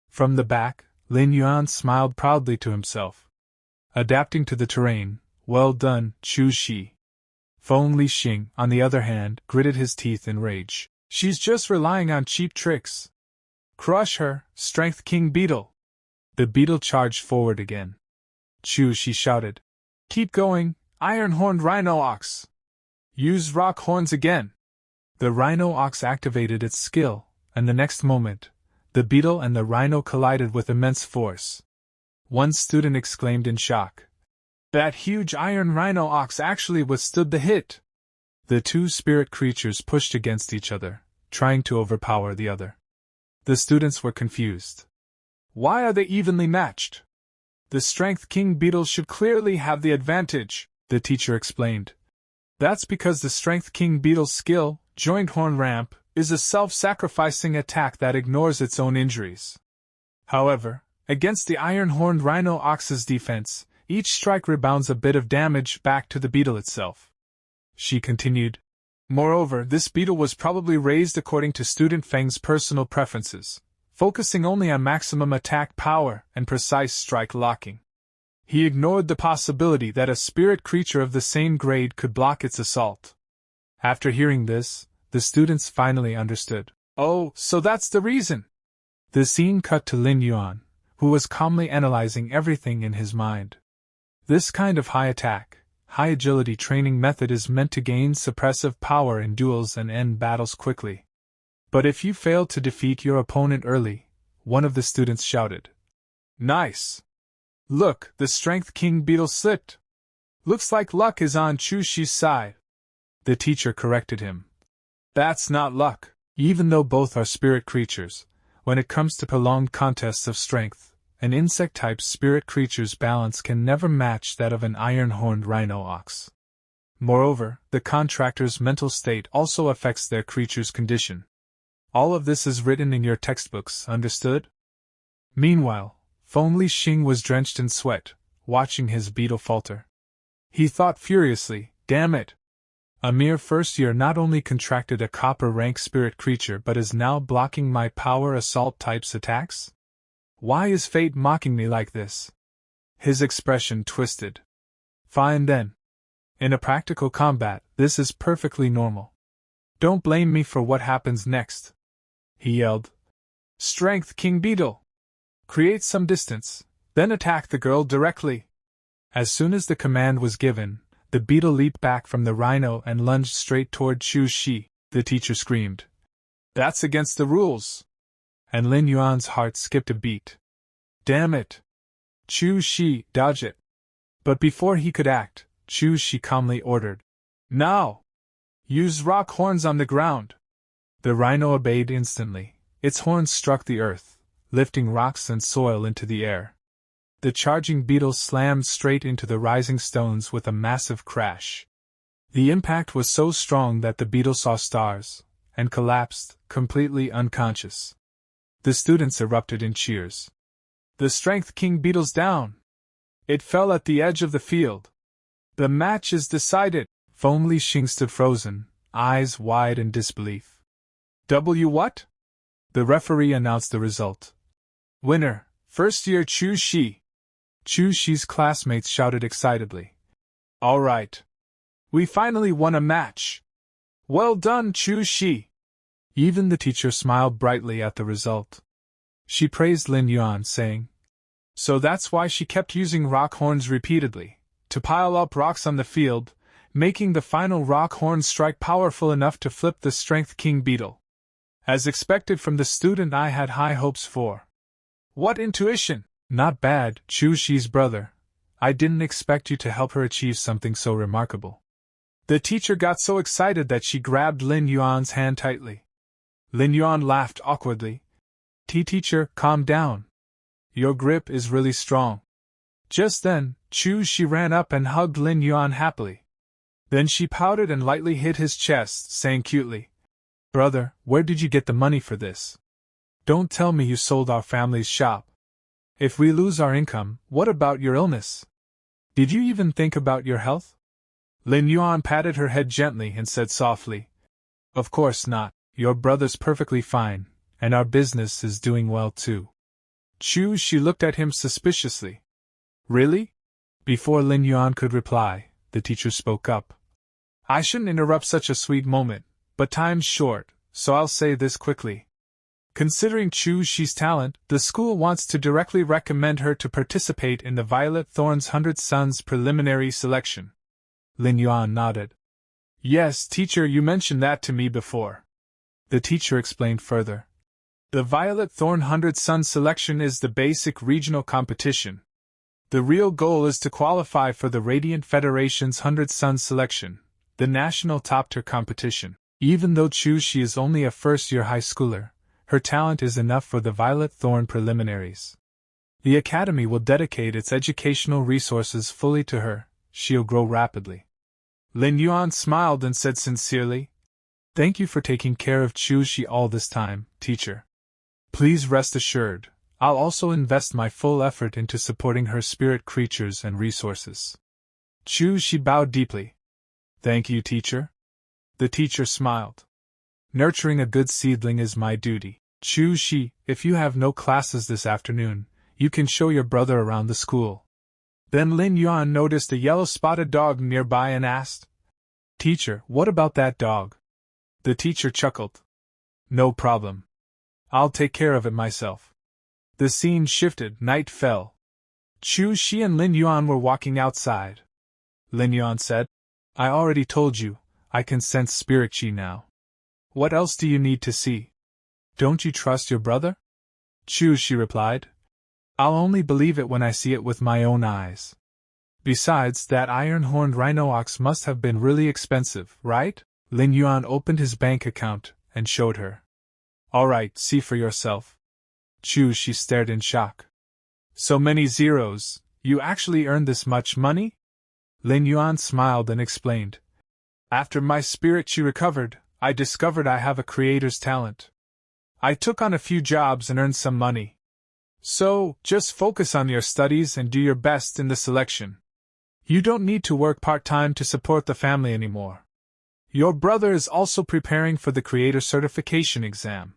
From the back, Lin Yuan smiled proudly to himself. Adapting to the terrain, well done, Chu Ci. Feng Lixing, on the other hand, gritted his teeth in rage. She's just relying on cheap tricks. Crush her, Strength King Beetle! The beetle charged forward again. Chu Ci shouted. Keep going, iron-horned rhino ox! Use rock horns again! The rhino ox activated its skill, and the next moment, the beetle and the rhino collided with immense force. One student exclaimed in shock. That huge iron rhino ox actually withstood the hit! The two spirit creatures pushed against each other, trying to overpower the other. The students were confused. Why are they evenly matched? The Strength King Beetle should clearly have the advantage, the teacher explained. That's because the Strength King Beetle's skill, Joint Horn Ramp, is a self-sacrificing attack that ignores its own injuries. However, against the iron-horned rhino ox's defense, each strike rebounds a bit of damage back to the beetle itself. She continued. Moreover, this beetle was probably raised according to student Feng's personal preferences, focusing only on maximum attack power and precise strike locking. He ignored the possibility that a spirit creature of the same grade could block its assault. After hearing this, the students finally understood. Oh, so that's the reason! The scene cut to Lin Yuan, who was calmly analyzing everything in his mind. This kind of high attack, high agility training method is meant to gain suppressive power in duels and end battles quickly. But if you fail to defeat your opponent early, one of the students shouted. Nice! Look, the Strength King Beetle slipped! Looks like luck is on Chu Ci's side. The teacher corrected him. That's not luck. Even though both are spirit creatures, when it comes to prolonged contests of strength, an insect-type spirit creature's balance can never match that of an iron-horned rhino ox. Moreover, the contractor's mental state also affects their creature's condition. All of this is written in your textbooks, understood? Meanwhile, Feng Xing was drenched in sweat, watching his beetle falter. He thought furiously, damn it! A mere first year not only contracted a copper rank spirit creature but is now blocking my power assault type's attacks? Why is fate mocking me like this? His expression twisted. Fine then. In a practical combat, this is perfectly normal. Don't blame me for what happens next. He yelled. Strength, King Beetle! Create some distance, then attack the girl directly. As soon as the command was given, the beetle leaped back from the rhino and lunged straight toward Chu Ci. The teacher screamed. That's against the rules. And Lin Yuan's heart skipped a beat. Damn it! Chu Ci, dodge it. But before he could act, Chu Ci calmly ordered. Now! Use rock horns on the ground. The rhino obeyed instantly. Its horns struck the earth, lifting rocks and soil into the air. The charging beetle slammed straight into the rising stones with a massive crash. The impact was so strong that the beetle saw stars, and collapsed, completely unconscious. The students erupted in cheers. The Strength King Beetle's down! It fell at the edge of the field. The match is decided! Feng Xing stood frozen, eyes wide in disbelief. What? The referee announced the result. Winner, first year Chu Ci. Chu Ci's classmates shouted excitedly. All right. We finally won a match. Well done, Chu Ci. Even the teacher smiled brightly at the result. She praised Lin Yuan, saying, So that's why she kept using rock horns repeatedly, to pile up rocks on the field, making the final rock horn strike powerful enough to flip the Strength King Beetle. As expected from the student I had high hopes for. What intuition! Not bad, Chu Ci's brother. I didn't expect you to help her achieve something so remarkable. The teacher got so excited that she grabbed Lin Yuan's hand tightly. Lin Yuan laughed awkwardly. Teacher, calm down. Your grip is really strong. Just then, Chu Ci ran up and hugged Lin Yuan happily. Then she pouted and lightly hit his chest, saying cutely, Brother, where did you get the money for this? Don't tell me you sold our family's shop. If we lose our income, what about your illness? Did you even think about your health? Lin Yuan patted her head gently and said softly, Of course not, your brother's perfectly fine, and our business is doing well too. Chu Ci looked at him suspiciously. Really? Before Lin Yuan could reply, the teacher spoke up. I shouldn't interrupt such a sweet moment, but time's short, so I'll say this quickly. Considering Chu Ci's talent, the school wants to directly recommend her to participate in the Violet Thorn's 100 Sons preliminary selection. Lin Yuan nodded. Yes, teacher, you mentioned that to me before. The teacher explained further. The Violet Thorn 100 Sons selection is the basic regional competition. The real goal is to qualify for the Radiant Federation's 100 Sons selection, the national top-tier competition. Even though Chu Ci is only a first-year high schooler, her talent is enough for the Violet Thorn preliminaries. The Academy will dedicate its educational resources fully to her. She'll grow rapidly. Lin Yuan smiled and said sincerely, Thank you for taking care of Chu Ci all this time, teacher. Please rest assured, I'll also invest my full effort into supporting her spirit creatures and resources. Chu Ci bowed deeply. Thank you, teacher. The teacher smiled. Nurturing a good seedling is my duty. Chu Ci, if you have no classes this afternoon, you can show your brother around the school. Then Lin Yuan noticed a yellow-spotted dog nearby and asked, Teacher, what about that dog? The teacher chuckled. No problem. I'll take care of it myself. The scene shifted, night fell. Chu Ci and Lin Yuan were walking outside. Lin Yuan said, I already told you, I can sense spiritqi now. What else do you need to see? Don't you trust your brother? Chu Ci replied. I'll only believe it when I see it with my own eyes. Besides, that iron-horned rhino ox must have been really expensive, right? Lin Yuan opened his bank account and showed her. All right, see for yourself. Chu Ci stared in shock. So many zeros, you actually earned this much money? Lin Yuan smiled and explained. After my spiritqi recovered, I discovered I have a creator's talent. I took on a few jobs and earned some money. So, just focus on your studies and do your best in the selection. You don't need to work part-time to support the family anymore. Your brother is also preparing for the creator certification exam.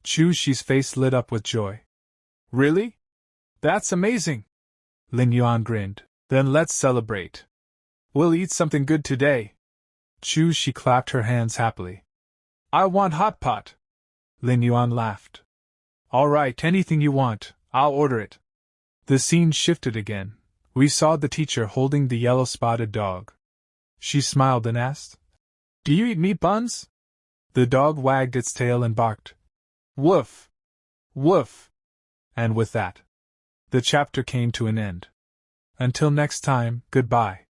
Chu Ci's face lit up with joy. Really? That's amazing! Lin Yuan grinned. Then let's celebrate. We'll eat something good today. Chu Ci clapped her hands happily. I want hot pot. Lin Yuan laughed. All right, anything you want, I'll order it. The scene shifted again. We saw the teacher holding the yellow-spotted dog. She smiled and asked, Do you eat meat buns? The dog wagged its tail and barked. Woof! Woof! And with that, the chapter came to an end. Until next time, goodbye.